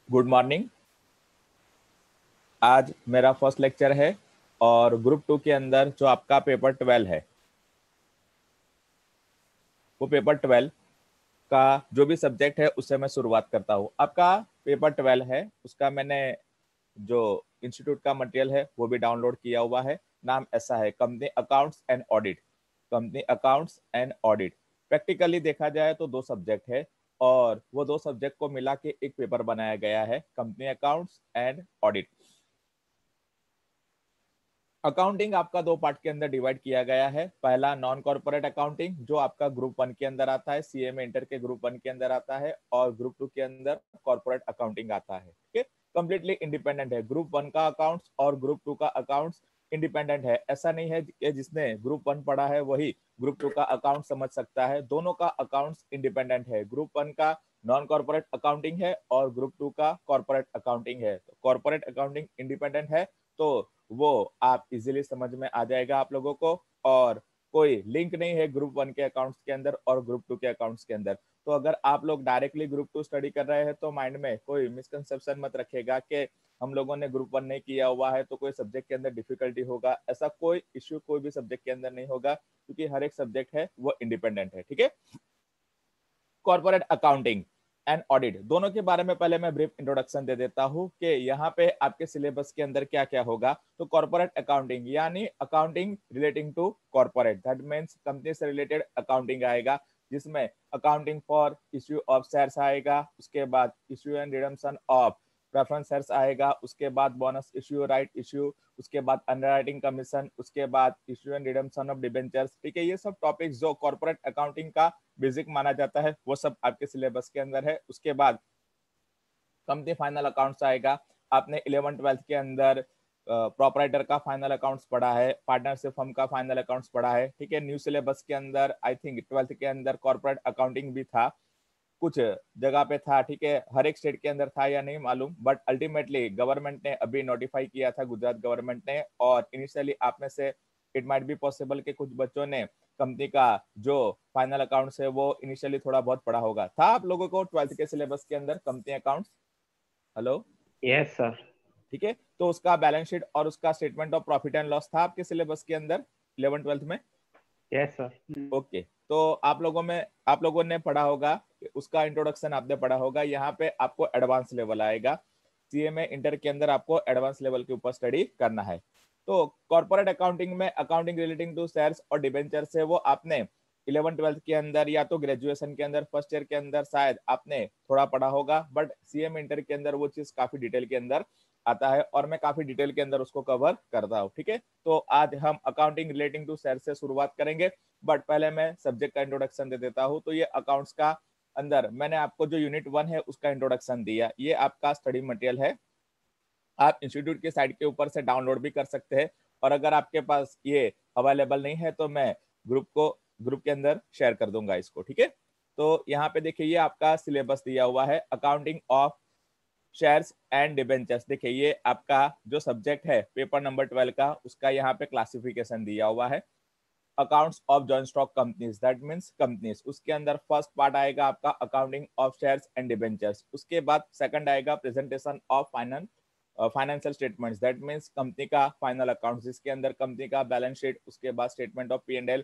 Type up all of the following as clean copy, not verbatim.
Good morning. आज मेरा first lecture है और ग्रुप 2 के अंदर जो आपका पेपर 12 है, वो पेपर 12 का जो भी सब्जेक्ट है उससे मैं शुरुआत करता हूँ। आपका पेपर 12 है, उसका मैंने जो इंस्टीट्यूट का मटेरियल है वो भी डाउनलोड किया हुआ है। नाम ऐसा है, company accounts and audit. Company accounts and audit practically देखा जाए तो दो सब्जेक्ट है और वो दो सब्जेक्ट को मिला के एक पेपर बनाया गया है, company accounts and audit. Accounting आपका दो पार्ट के अंदर डिवाइड किया गया है। पहला नॉन कॉर्पोरेट अकाउंटिंग जो आपका ग्रुप 1 के अंदर आता है, सीए में इंटर के ग्रुप 1 के अंदर आता है, और ग्रुप 2 के अंदर कॉर्पोरेट अकाउंटिंग आता है। ठीक है, कंप्लीटली इंडिपेंडेंट है। ग्रुप 1 का अकाउंट्स और ग्रुप 2 का अकाउंट्स इंडिपेंडेंट है। ऐसा नहीं है कि जिसने ग्रुप 1 पढ़ा है वही ग्रुप 2 का अकाउंट समझ सकता है। दोनों का अकाउंट्स इंडिपेंडेंट है। ग्रुप 1 का नॉन कॉर्पोरेट अकाउंटिंग है और ग्रुप 2 का कॉर्पोरेट अकाउंटिंग है। तो कॉर्पोरेट अकाउंटिंग इंडिपेंडेंट है तो वो आप इजीली समझ में आ जाएगा आप लोगों को, और कोई लिंक नहीं है ग्रुप 1 के अकाउंट्स के अंदर और ग्रुप 2 के अकाउंट्स के अंदर। तो अगर आप लोग डायरेक्टली ग्रुप 2 स्टडी कर रहे हैं तो माइंड में कोई मिसकंसेप्शन मत रखेगा कि हम लोगों ने ग्रुप 1 नहीं किया हुआ है तो कोई सब्जेक्ट के अंदर डिफिकल्टी होगा। ऐसा कोई इश्यू कोई भी सब्जेक्ट के अंदर नहीं होगा, क्योंकि हर एक सब्जेक्ट है वो इंडिपेंडेंट है। ठीक है, कॉर्पोरेट अकाउंटिंग एंड ऑडिट दोनों के बारे में पहले मैं ब्रीफ इंट्रोडक्शन दे देता हूं कि यहाँ पे आपके सिलेबस के अंदर क्या क्या होगा। तो कॉर्पोरेट अकाउंटिंग यानी accounting relating to corporate, that means company से रिलेटेड अकाउंटिंग आएगा, जिसमें accounting for issue of shares आएगा, उसके बाद issue and redemption of preference shares आएगा, उसके बाद बोनस इश्यू, राइट इश्यू, उसके बाद अंडरराइटिंग कमीशन, उसके बाद issue and redemption of debentures. ठीक है, ये सब टॉपिक्स जो कॉर्पोरेट अकाउंटिंग का बेसिक माना जाता है वो सब आपके सिलेबस के अंदर है। उसके बाद कंपनी फाइनल अकाउंट्स आएगा। आपने 11th-12th के अंदर प्रोपराइटर का फाइनल अकाउंट्स पढ़ा है, पार्टनरशिप फर्म का फाइनल अकाउंट्स पढ़ा है। ठीक है, न्यू सिलेबस के अंदर आई थिंक 12th के अंदर कॉर्पोरेट अकाउंटिंग भी था, कुछ जगह पे था। ठीक है, हर एक स्टेट के अंदर था या नहीं मालूम, बट अल्टीमेटली गवर्नमेंट ने अभी नोटिफाई किया था, गुजरात गवर्नमेंट ने। और इनिशियली आप में से इट माइट बी पॉसिबल कि कुछ बच्चों ने कंपनी का जो फाइनल अकाउंट्स है वो इनिशियली थोड़ा बहुत पढ़ा होगा। था आप लोगों को 12th के सिलेबस के अंदर company accounts? Hello, yes sir. ठीक है, तो उसका बैलेंस शीट और उसका statement of profit and loss था आपके सिलेबस के अंदर 11th-12th में? Yes sir. ओके, तो आप लोगों ने पढ़ा होगा, उसका इंट्रोडक्शन आपने पढ़ा होगा। यहाँ पे आपको एडवांस लेवल आएगा, सीए में इंटर के अंदर आपको एडवांस लेवल के ऊपर स्टडी करना है। तो कॉर्पोरेट अकाउंटिंग में अकाउंटिंग रिलेटिंग टू शेयर्स और डिबेंचर से वो आपने 11th-12th के अंदर या तो ग्रेजुएशन के अंदर फर्स्ट ईयर के अंदर शायद आपने थोड़ा पढ़ा होगा, बट सीए में इंटर के अंदर वो चीज काफी डिटेल के अंदर आता है और मैं काफी डिटेल के अंदर उसको कवर करता हूँ। ठीक है, तो आज हम अकाउंटिंग रिलेटिंग टू शेयर से शुरुआत करेंगे, बट पहले मैं सब्जेक्ट का इंट्रोडक्शन दे देता हूँ। तो ये अकाउंट्स का अंदर मैंने आपको जो यूनिट 1 है उसका इंट्रोडक्शन दिया, ये आपका स्टडी मटेरियल है, आप इंस्टीट्यूट के साइट के ऊपर से डाउनलोड भी कर सकते हैं। और अगर आपके पास ये अवेलेबल नहीं है तो मैं ग्रुप के अंदर शेयर कर दूंगा इसको। ठीक है, तो यहाँ पे देखिए ये आपका सिलेबस दिया हुआ है, accounting of shares and debentures. देखिए ये आपका जो सब्जेक्ट है पेपर नंबर 12 का, उसका यहाँ पे क्लासिफिकेशन दिया हुआ है, accounts of joint stock companies, that means companies. उसके अंदर फर्स्ट पार्ट आएगा आपका accounting of shares and debentures, उसके बाद सेकंड आएगा presentation of financial statements, that means company का फाइनल अकाउंट, जिसके अंदर कंपनी का बैलेंस शीट, उसके बाद स्टेटमेंट ऑफ P&L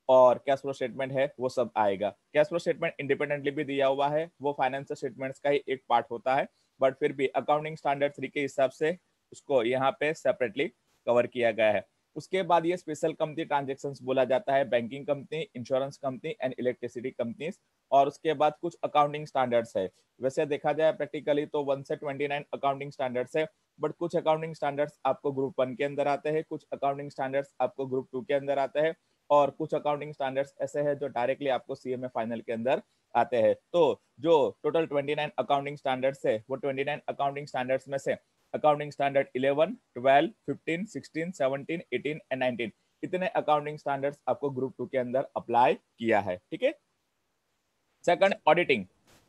और कैश फ्लो स्टेटमेंट है वो सब आएगा। कैश फ्लो स्टेटमेंट इंडिपेंडेंटली भी दिया हुआ है, वो फाइनेंशियल स्टेटमेंट्स का ही एक पार्ट होता है, बट फिर भी अकाउंटिंग स्टैंडर्ड 3 के हिसाब से उसको यहाँ पे सेपरेटली कवर किया गया है। उसके बाद ये स्पेशल कंपनी ट्रांजेक्शंस बोला जाता है, banking company, insurance company and electricity companies. और उसके बाद कुछ अकाउंटिंग स्टैंडर्ड्स है। वैसे देखा जाए प्रैक्टिकली तो 1 से 29 अकाउंटिंग स्टैंडर्ड्स है, बट कुछ अकाउंटिंग स्टैंडर्ड्स आपको ग्रुप 1 के अंदर आते हैं, कुछ अकाउंटिंग स्टैंडर्ड्स आपको ग्रुप 2 के अंदर आते हैं, और कुछ अकाउंटिंग स्टैंडर्ड्स ऐसे हैं जो डायरेक्टली आपको सीएमए फाइनल के अंदर आते हैं। तो जो टोटल 29 अकाउंटिंग स्टैंडर्ड्स है, वो 29 अकाउंटिंग स्टैंडर्ड्स में से अकाउंटिंग स्टैंडर्ड 11, 12, 15, 16, 17, 18 एंड 19 इतने अकाउंटिंग स्टैंडर्ड्स आपको ग्रुप 2 के अंदर अप्लाई किया है। ठीक है, सेकंड ऑडिटिंग।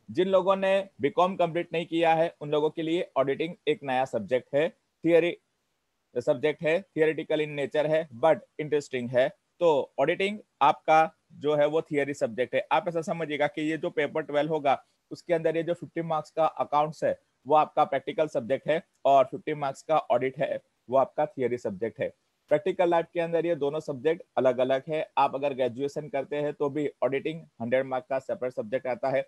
जिन लोगों ने बीकॉम कंप्लीट नहीं किया है उन लोगों के लिए ऑडिटिंग एक नया सब्जेक्ट है, थियरी सब्जेक्ट है, थियरेटिकल इन नेचर है बट इंटरेस्टिंग है। तो ऑडिटिंग आपका जो है वो थियरी सब्जेक्ट है। आप ऐसा समझिएगा कि ये जो पेपर 12 होगा उसके अंदर ये जो 50 मार्क्स का अकाउंट्स है वो आपका प्रैक्टिकल सब्जेक्ट है, और 50 मार्क्स का ऑडिट है वो आपका थियरी सब्जेक्ट है। प्रैक्टिकल लाइफ के अंदर ये दोनों सब्जेक्ट अलग अलग है। आप अगर ग्रेजुएशन करते हैं तो भी ऑडिटिंग 100 मार्क्स का सेपरेट सब्जेक्ट आता है।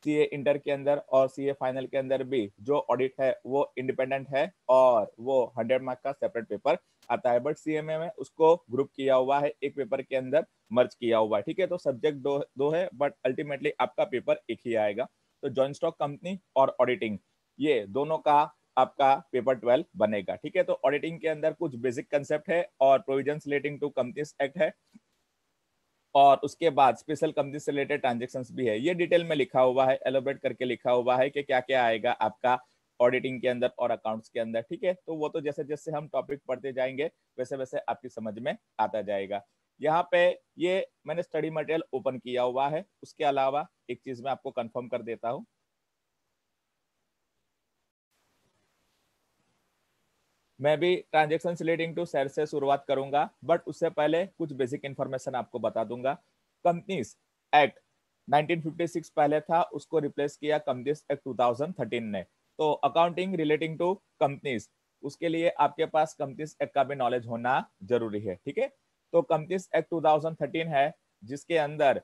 सीए इंटर के अंदर और सीए फाइनल के अंदर भी जो ऑडिट है वो इंडिपेंडेंट है और वो 100 मार्क्स का सेपरेट पेपर आता है। बट सीएमए में उसको ग्रुप किया हुआ है, एक पेपर के अंदर मर्ज किया हुआ है, ठीक है। तो सब्जेक्ट दो है, बट अल्टीमेटली आपका पेपर एक ही आएगा। तो जॉइंट स्टॉक कंपनी और ऑडिटिंग, ये दोनों का आपका पेपर 12 बनेगा, ठीक है। तो ऑडिटिंग के अंदर कुछ बेसिक कंसेप्ट है और provisions relating to companies act है, और उसके बाद स्पेशल कंपनी से रिलेटेड ट्रांजेक्शंस भी है। ये डिटेल में लिखा हुआ है, एलोबरेट करके लिखा हुआ है कि क्या क्या आएगा आपका ऑडिटिंग के अंदर और अकाउंट्स के अंदर, ठीक है। तो वो तो जैसे जैसे हम टॉपिक पढ़ते जाएंगे वैसे वैसे आपकी समझ में आता जाएगा। यहाँ पे ये मैंने स्टडी मटेरियल ओपन किया हुआ है। उसके अलावा एक चीज मैं आपको कंफर्म कर देता हूँ, मैं भी ट्रांजेक्शन रिलेटिंग टू शेयर से शुरुआत करूंगा, बट उससे पहले कुछ बेसिक इंफॉर्मेशन आपको बता दूंगा। कंपनीज एक्ट 1956 पहले था, उसको रिप्लेस किया कंपनीज एक्ट 2013 ने। तो अकाउंटिंग रिलेटिंग टू कंपनीज, उसके लिए आपके पास कंपनीज एक्ट का भी नॉलेज होना जरूरी है, ठीक है। तो कंपनीज एक्ट 2013 है जिसके अंदर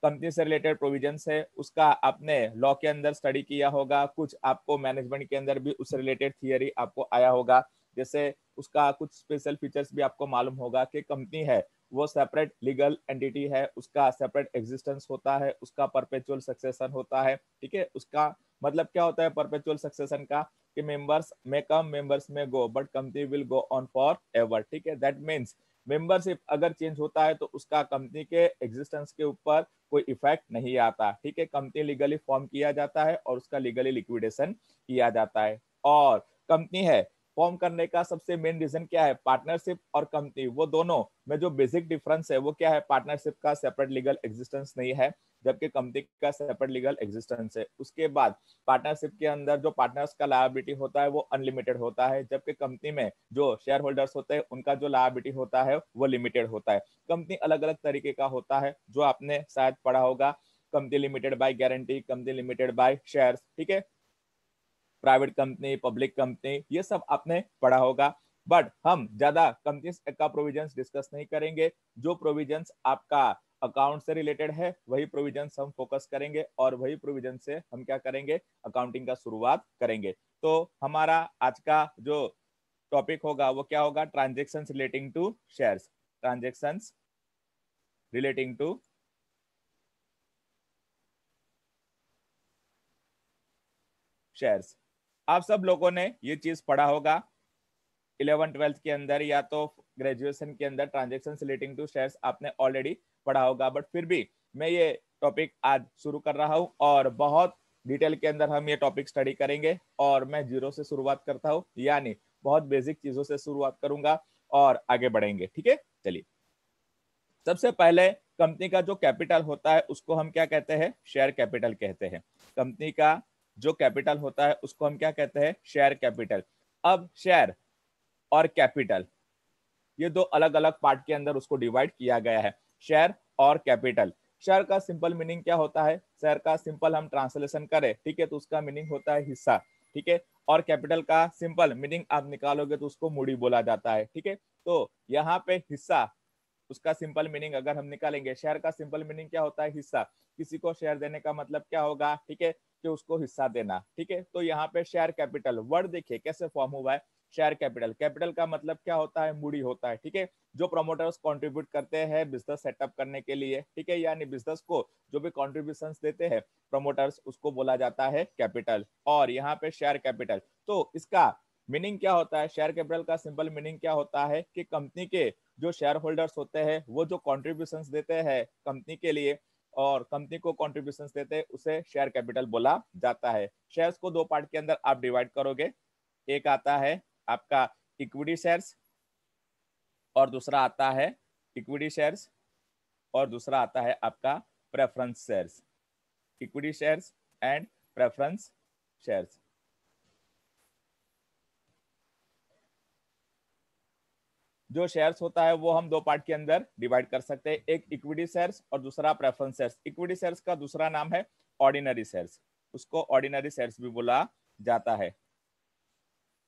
कंपनी से रिलेटेड प्रोविजंस है, उसका आपने लॉ के अंदर स्टडी किया होगा, कुछ आपको मैनेजमेंट के अंदर भी उससे रिलेटेड थियरी आपको आया होगा। जैसे उसका कुछ स्पेशल फीचर्स भी आपको मालूम होगा कि कंपनी है वो सेपरेट लीगल एंटिटी है, उसका सेपरेट एग्जिस्टेंस होता है, उसका परपेचुअल सक्सेशन होता है, ठीक है। उसका मतलब क्या होता है परपेचुअल सक्सेशन का, कि मेंबर्स में कम मेंबर्स में go but company will go on for ever, ठीक है। दैट मीन्स मेंबरशिप अगर चेंज होता है तो उसका कंपनी के एग्जिस्टेंस के ऊपर कोई इफेक्ट नहीं आता, ठीक है। कंपनी लीगली फॉर्म किया जाता है और उसका लीगली लिक्विडेशन किया जाता है। और कंपनी है फॉर्म करने का सबसे मेन रीजन क्या है, पार्टनरशिप और कंपनी, वो दोनों में जो बेसिक डिफरेंस है वो क्या है, पार्टनरशिप का सेपरेट लीगल एग्जिस्टेंस नहीं है जबकि कंपनी का सेपरेट लीगल एग्जिस्टेंस है। उसके बाद पार्टनरशिप के अंदर जो पार्टनर्स का लायबिलिटी होता है वो अनलिमिटेड होता है, जबकि कंपनी में जो शेयर होल्डर्स होते हैं उनका जो लायबिलिटी होता है वो लिमिटेड होता है। कंपनी अलग अलग तरीके का होता है जो आपने शायद पढ़ा होगा, company limited by guarantee, company limited by shares, ठीक है, प्राइवेट कंपनी, पब्लिक कंपनी, ये सब आपने पढ़ा होगा। बट हम ज्यादा कंपनीज का प्रोविजंस डिस्कस नहीं करेंगे। जो प्रोविजंस आपका अकाउंट से रिलेटेड है वही प्रोविजंस हम फोकस करेंगे, और वही प्रोविजन से हम क्या करेंगे, अकाउंटिंग का शुरुआत करेंगे। तो हमारा आज का जो टॉपिक होगा वो क्या होगा, transactions relating to shares, transactions relating to shares. आप सब लोगों ने ये चीज पढ़ा होगा 11th-12th के अंदर या तो ग्रेजुएशन के अंदर, ट्रांजेक्शन रिलेटिंग टू शेयर्स आपने ऑलरेडी पढ़ा होगा। बट फिर भी मैं ये टॉपिक आज शुरू कर रहा हूँ और बहुत डिटेल के अंदर हम ये टॉपिक स्टडी करेंगे, और मैं जीरो से शुरुआत करता हूँ, यानी बहुत बेसिक चीजों से शुरुआत करूंगा और आगे बढ़ेंगे, ठीक है। चलिए, सबसे पहले कंपनी का जो कैपिटल होता है उसको हम क्या कहते हैं, शेयर कैपिटल कहते हैं। कंपनी का जो कैपिटल होता है उसको हम क्या कहते हैं, शेयर कैपिटल। अब शेयर और कैपिटल, ये दो अलग अलग पार्ट के अंदर उसको डिवाइड किया गया है, शेयर और कैपिटल। शेयर का सिंपल मीनिंग क्या होता है, शेयर का सिंपल हम ट्रांसलेशन करें, ठीक है, तो उसका मीनिंग होता है हिस्सा, ठीक है। और कैपिटल का सिंपल मीनिंग आप निकालोगे तो उसको मूडी बोला जाता है, ठीक है। तो यहाँ पे हिस्सा, उसका सिंपल मीनिंग अगर हम निकालेंगे, शेयर का सिंपल मीनिंग क्या होता है, हिस्सा। किसी को शेयर देने का मतलब क्या होगा, ठीक है, कि उसको हिस्सा देना, ठीक है। तो यहाँ पे शेयर कैपिटल वर्ड देखिए कैसे फॉर्म हुआ है, शेयर कैपिटल। कैपिटल का मतलब क्या होता है, मूडी होता है, ठीक है। जो प्रमोटर्स कंट्रीब्यूट करते हैं बिजनेस सेटअप करने के लिए, ठीक है, यानी बिजनेस को जो भी कॉन्ट्रीब्यूशन देते हैं प्रमोटर्स, उसको बोला जाता है कैपिटल। और यहाँ पे शेयर कैपिटल, तो इसका मीनिंग क्या होता है, शेयर कैपिटल का सिंपल मीनिंग क्या होता है कि कंपनी के जो शेयर होल्डर्स होते हैं वो जो कॉन्ट्रीब्यूशन देते हैं कंपनी के लिए और कंपनी को कॉन्ट्रीब्यूशन देते हैं, उसे शेयर कैपिटल बोला जाता है। शेयर्स को दो पार्ट के अंदर आप डिवाइड करोगे, एक आता है आपका इक्विटी शेयर्स और दूसरा आता है इक्विटी शेयर्स और दूसरा आता है आपका preference shares. Equity shares and preference shares. जो शेयर्स होता है वो हम दो पार्ट के अंदर डिवाइड कर सकते हैं, एक इक्विटी शेयर्स और दूसरा प्रेफरेंस शेयर्स। इक्विटी शेयर्स का दूसरा नाम है ऑर्डिनरी शेयर्स, उसको ऑर्डिनरी शेयर्स भी बोला जाता है।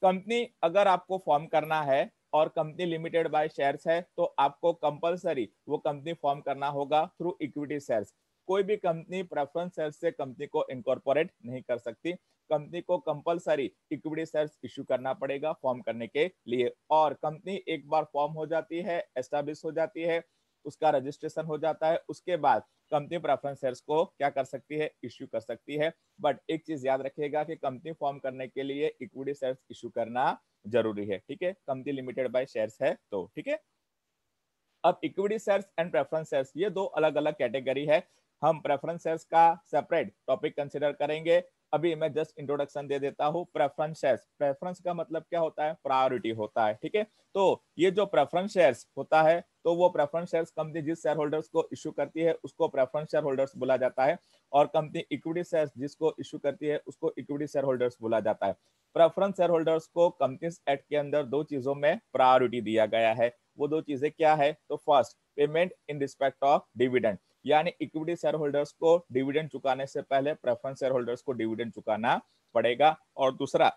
कंपनी अगर आपको फॉर्म करना है और कंपनी लिमिटेड बाय शेयर्स है तो आपको कंपलसरी वो कंपनी फॉर्म करना होगा थ्रू इक्विटी शेयर्स। कोई भी कंपनी प्रेफरेंस शेयर्स से कंपनी को इनकॉर्पोरेट नहीं कर सकती। कंपनी को कंपलसरी इक्विटी शेयर्स इश्यू करना पड़ेगा फॉर्म करने के लिए। और कंपनी एक बार फॉर्म हो जाती है, एस्टैब्लिश हो जाती है, उसका रजिस्ट्रेशन हो जाता है, उसके बाद कंपनी प्रेफरेंस शेयर्स को क्या कर सकती है, इश्यू कर सकती है। बट एक चीज याद रखिएगा कि कंपनी फॉर्म करने के लिए इक्विटी शेयर्स इश्यू करना जरूरी है, ठीक है, कंपनी लिमिटेड बाय शेयर्स है तो, ठीक है। अब equity shares and preference shares ये दो अलग अलग कैटेगरी है। हम प्रेफरेंस शेयर्स का सेपरेट टॉपिक कंसीडर करेंगे। अभी मैं जस्ट इंट्रोडक्शन दे देता हूँ। प्रेफरेंस शेयर्स, प्रेफरेंस का मतलब क्या होता है, प्रायोरिटी होता है, ठीक है। तो ये जो प्रेफरेंस शेयर्स होता है तो वो प्रेफरेंस शेयर्स कंपनी जिस शेयर होल्डर्स को इश्यू करती है उसको प्रेफरेंस शेयर होल्डर्स बोला जाता है, और कंपनी इक्विटी शेयर्स जिसको इश्यू करती है उसको इक्विटी शेयर होल्डर्स बोला जाता है। प्रेफरेंस शेयर होल्डर्स को कंपनीज एक्ट के अंदर दो चीजों में प्रायोरिटी दिया गया है। वो दो चीजें क्या है, तो first payment in respect of dividend, यानी इक्विटी शेयर होल्डर्स को डिविडेंड चुकाने से पहले प्रेफरेंस शेयर होल्डर्स को डिविडेंड चुकाना पड़ेगा। और दूसरा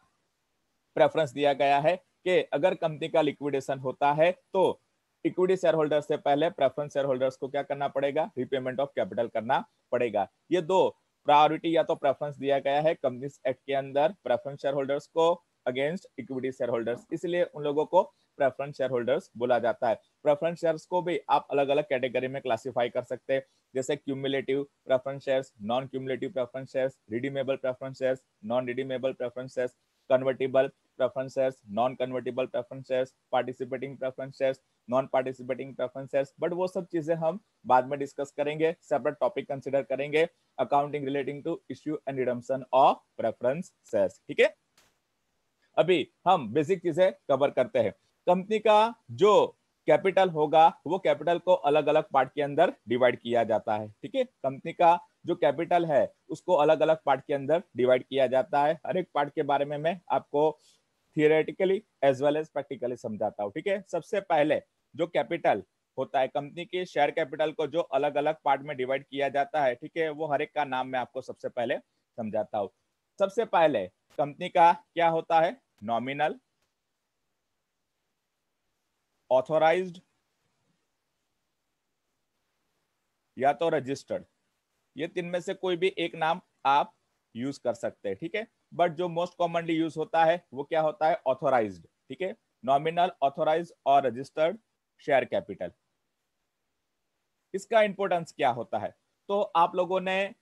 प्रेफरेंस दिया गया है कि अगर कंपनी का लिक्विडेशन होता है तो इक्विटी शेयर होल्डर से पहले प्रेफरेंस शेयर होल्डर्स को क्या करना पड़ेगा, रिपेमेंट ऑफ कैपिटल करना पड़ेगा। ये दो प्रायोरिटी या तो प्रेफरेंस दिया गया है कंपनीज एक्ट के अंदर प्रेफरेंस शेयर होल्डर्स को अगेंस्ट इक्विटी शेयर होल्डर्स, इसलिए उन लोगों को प्रेफरेंस शेयर होल्डर्स बोला जाता है। प्रेफरेंस शेयर्स को भी आप अलग अलग कैटेगरी में क्लासिफाई कर सकते हैं, जैसे cumulative preference shares, non cumulative preference shares, redeemable preference shares, non redeemable preference shares, convertible preference shares, non-convertible preference shares, participating preference shares, non-participating preference shares, but वो सब चीजें हम बाद में डिस्कस करेंगे, सेपरेट टॉपिक कंसिडर करेंगे, accounting relating to issue and redemption of preference shares, ठीक है। अभी हम बेसिक चीजें कवर करते हैं। कंपनी का जो कैपिटल होगा वो कैपिटल को अलग अलग पार्ट के अंदर डिवाइड किया जाता है, ठीक है। कंपनी का जो कैपिटल है उसको अलग अलग पार्ट के अंदर डिवाइड किया जाता है। हर एक पार्ट के बारे में मैं आपको theoretically as well as practically समझाता हूँ, ठीक है। सबसे पहले जो कैपिटल होता है कंपनी के शेयर कैपिटल को जो अलग अलग पार्ट में डिवाइड किया जाता है, ठीक है, वो हर एक का नाम मैं आपको सबसे पहले समझाता हूँ। सबसे पहले कंपनी का क्या होता है, नॉमिनल, ऑथोराइज्ड या तो रजिस्टर्ड, ये तीन में से कोई भी एक नाम आप यूज कर सकते हैं, ठीक है। बट जो मोस्ट कॉमनली यूज होता है वो क्या होता है, ऑथोराइज्ड, ठीक है। नॉमिनल, ऑथोराइज्ड और रजिस्टर्ड शेयर कैपिटल। इसका इंपॉर्टेंस क्या होता है, तो आप लोगों ने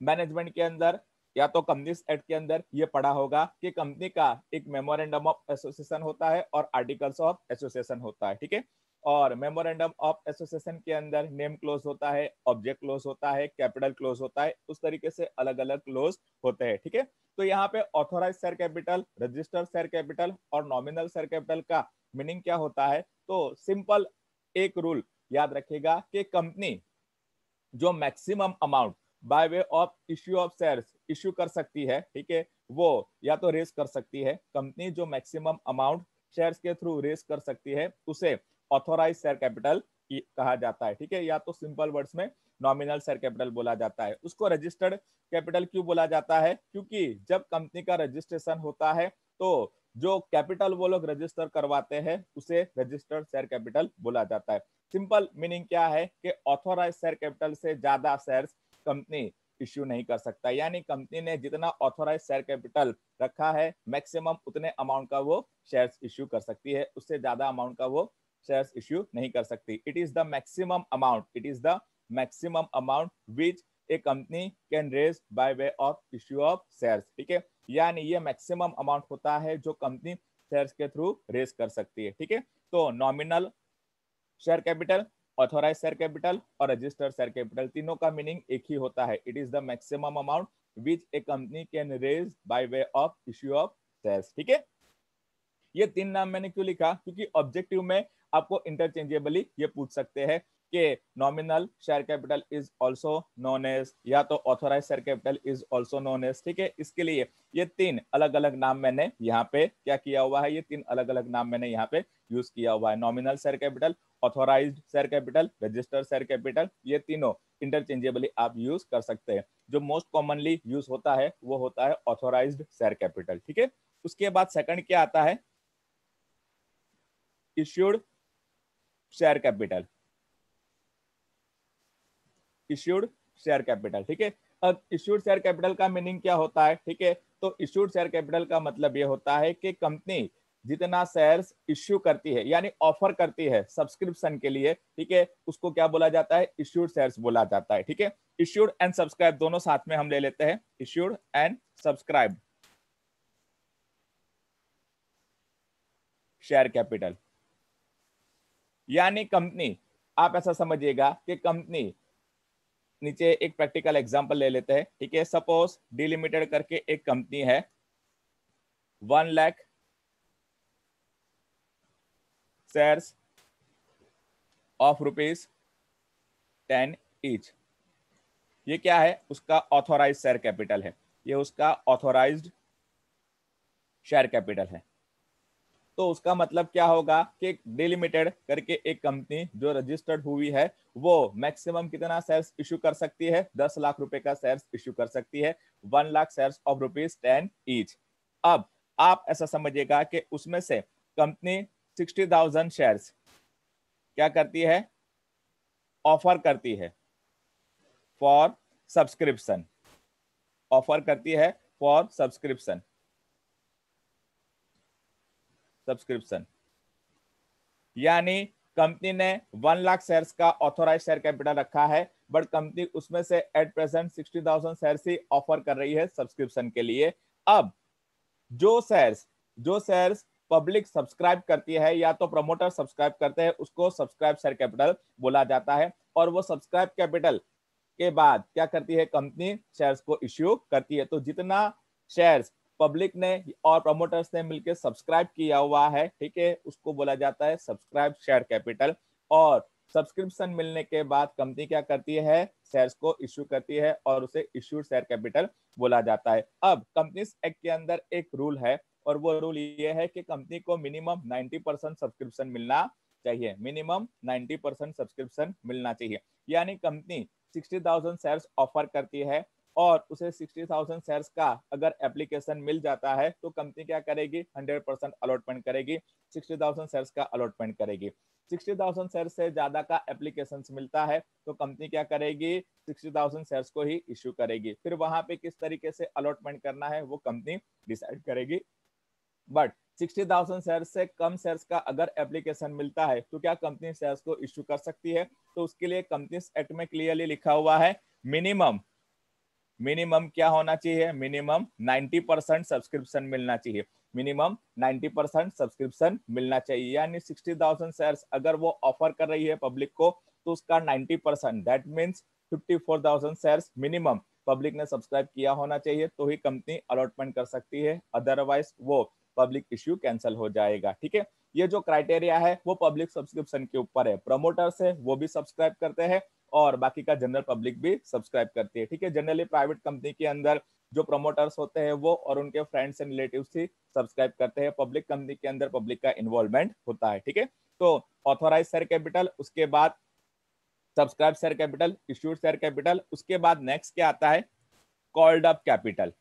मैनेजमेंट के अंदर या तो कंपनीज एक्ट के अंदर ये पढ़ा होगा कि कंपनी का एक मेमोरेंडम ऑफ एसोसिएशन होता है और आर्टिकल्स ऑफ एसोसिएशन होता है, ठीक है। और मेमोरेंडम ऑफ एसोसिएशन के अंदर नेम क्लोज होता है, ऑब्जेक्ट क्लोज होता है, कैपिटल क्लोज होता है, उस तरीके से अलग अलग क्लोज होते हैं, ठीक है। तो यहाँ पे authorise share capital, registered share capital और नॉमिनल शेयर कैपिटल का मीनिंग क्या होता है, तो सिंपल एक रूल याद रखिएगा कि कंपनी जो maximum amount by way of issue of shares issue कर सकती है, ठीक है, वो या तो रेस कर सकती है। कंपनी जो मैक्सिमम अमाउंट शेयर्स के थ्रू रेस कर सकती है उसे ऑथोराइज शेयर कैपिटल कहा जाता है, ठीक है, या तो सिंपल वर्ड्स में नॉमिनल शेयर कैपिटल बोला जाता है। उसको रजिस्टर्ड कैपिटल क्यों बोला जाता है, क्योंकि जब कंपनी का रजिस्ट्रेशन होता है तो जो कैपिटल वो लोग रजिस्टर करवाते हैं उसे रजिस्टर्ड शेयर कैपिटल बोला जाता है। सिंपल मीनिंग क्या है कि ऑथोराइज शेयर कैपिटल से ज्यादा शेयर्स कंपनी इश्यू नहीं कर सकता, यानी कंपनी ने जितना ऑथोराइज शेयर कैपिटल रखा है मैक्सिमम उतने अमाउंट का वो शेयर्स इश्यू कर सकती है, उससे ज्यादा अमाउंट का वो शेयर्स इश्यू नहीं कर सकती। It is the maximum amount, it is the maximum amount which a company can raise by way of issue of shares, ठीक है, यानी ये मैक्सिमम अमाउंट होता है जो कंपनी शेयर्स के थ्रू रेज कर सकती है, ठीक है। तो nominal share capital, authorise share capital और रजिस्टर्ड शेयर कैपिटल तीनों का मीनिंग एक ही होता है, it is the maximum amount which a company can raise by way of issue of shares, ठीक है। ये तीन नाम मैंने क्यों लिखा, क्योंकि ऑब्जेक्टिव में आपको इंटरचेंजेबली ये पूछ सकते हैं। कि nominal share capital is also known as, या तो authorise share capital is also known as. ठीक है, इसके लिए ये 3 अलग अलग नाम मैंने यहाँ पे क्या किया हुआ है, ये 3 अलग अलग नाम मैंने यहाँ पे यूज किया हुआ है। Nominal share capital, authorised share capital, registered share capital, ये तीनों इंटरचेंजेबली आप यूज कर सकते हैं। जो मोस्ट कॉमनली यूज होता है वो होता है ऑथोराइज्ड शेयर कैपिटल। ठीक है, उसके बाद सेकंड क्या आता है, issued share capital. Issued share capital, ठीक है। अब इश्यूड शेयर कैपिटल का मीनिंग क्या होता है, ठीक है, तो इश्यूड शेयर कैपिटल का मतलब ये होता है कि कंपनी जितना शेयर्स इश्यू करती है यानी ऑफर करती है सब्सक्रिप्शन के लिए, ठीक है, उसको क्या बोला जाता है, इश्यूड शेयर्स बोला जाता है। ठीक है, इश्यूड एंड सब्सक्राइब दोनों साथ में हम ले लेते हैं, issued and subscribe share capital. यानी कंपनी, आप ऐसा समझिएगा कि कंपनी, नीचे एक प्रैक्टिकल एग्जांपल ले लेते हैं, ठीक है। सपोज डी लिमिटेड करके एक कंपनी है, 1 लाख शेयर्स ऑफ ₹10 ईच। ये क्या है, उसका ऑथोराइज शेयर कैपिटल है, ये उसका ऑथोराइज्ड शेयर कैपिटल है। तो उसका मतलब क्या होगा कि डी लिमिटेड करके एक कंपनी जो रजिस्टर्ड हुई है वो मैक्सिमम कितना शेयर्स इश्यू कर सकती है, 10 लाख रुपए का शेयर्स इश्यू कर सकती है, 1 लाख शेयर्स ऑफ ₹10 ईच। अब आप ऐसा समझिएगा कि उसमें से कंपनी 60,000 शेयर्स क्या करती है, ऑफर करती है फॉर सब्सक्रिप्शन, ऑफर करती है फॉर सब्सक्रिप्शन, सब्सक्रिप्शन यानी कंपनी ने 1 लाख शेयर्स का ऑथोराइज शेयर कैपिटल रखा है, बट कंपनी उसमें से at present 60,000 shares he offer कर रही है सब्सक्रिप्शन के लिए। अब जो शेयर्स पब्लिक सब्सक्राइब करती है या तो प्रमोटर सब्सक्राइब करते हैं, उसको सब्सक्राइब शेयर कैपिटल बोला जाता है। और वो सब्सक्राइब कैपिटल के बाद क्या करती है, कंपनी शेयर्स को इश्यू करती है। तो जितना शेयर्स पब्लिक ने और प्रमोटर्स ने मिलकर सब्सक्राइब किया हुआ है, ठीक है, उसको बोला जाता है सब्सक्राइब शेयर कैपिटल। और सब्सक्रिप्शन मिलने के बाद कंपनी क्या करती है, शेयर्स को इश्यू करती है और उसे इश्यूड शेयर कैपिटल बोला जाता है। अब कंपनीज एक्ट के अंदर एक रूल है और वो रूल ये है कि कंपनी को मिनिमम 90% सब्सक्रिप्शन मिलना चाहिए, मिनिमम 90% सब्सक्रिप्शन मिलना चाहिए। यानी कंपनी 60,000 शेयर्स ऑफर करती है और उसे 60,000 शेयर्स का अगर एप्लीकेशन मिल जाता है तो कंपनी क्या करेगी, 100% अलॉटमेंट करेगी, 60,000 शेयर्स का अलॉटमेंट करेगी। 60,000 शेयर से ज्यादा का एप्लीकेशन मिलता है तो कंपनी क्या करेगी, 60,000 शेयर्स को ही इश्यू करेगी। फिर वहां पे किस तरीके से अलॉटमेंट करना है वो कंपनी डिसाइड करेगी। बट 60,000 शेयर से कम शेयर्स का अगर एप्लीकेशन मिलता है तो क्या कंपनी शेयर्स को इश्यू कर सकती है, तो उसके लिए कंपनीज एक्ट में क्लियरली लिखा हुआ है मिनिमम क्या होना चाहिए, मिनिमम 90% सब्सक्रिप्शन मिलना चाहिए, मिनिमम 90% सब्सक्रिप्शन मिलना चाहिए। यानी 60,000 शेयर्स अगर वो ऑफर कर रही है पब्लिक को तो उसका 90% that means 54,000 shares minimum public ने सब्सक्राइब किया होना चाहिए तो ही कंपनी अलॉटमेंट कर सकती है, अदरवाइज वो पब्लिक इश्यू कैंसिल हो जाएगा। ठीक है, ये जो क्राइटेरिया है वो पब्लिक सब्सक्रिप्शन के ऊपर है, प्रमोटर्स है वो भी सब्सक्राइब करते हैं और बाकी का जनरल पब्लिक भी सब्सक्राइब करती है। ठीक है, जनरली प्राइवेट कंपनी के अंदर जो प्रमोटर्स होते हैं वो और उनके friends and relatives he subscribe करते हैं, पब्लिक कंपनी के अंदर पब्लिक का इन्वॉल्वमेंट होता है। ठीक है, तो ऑथोराइज शेयर कैपिटल, उसके बाद subscribe share capital, issued share capital, उसके बाद नेक्स्ट क्या आता है, called up capital,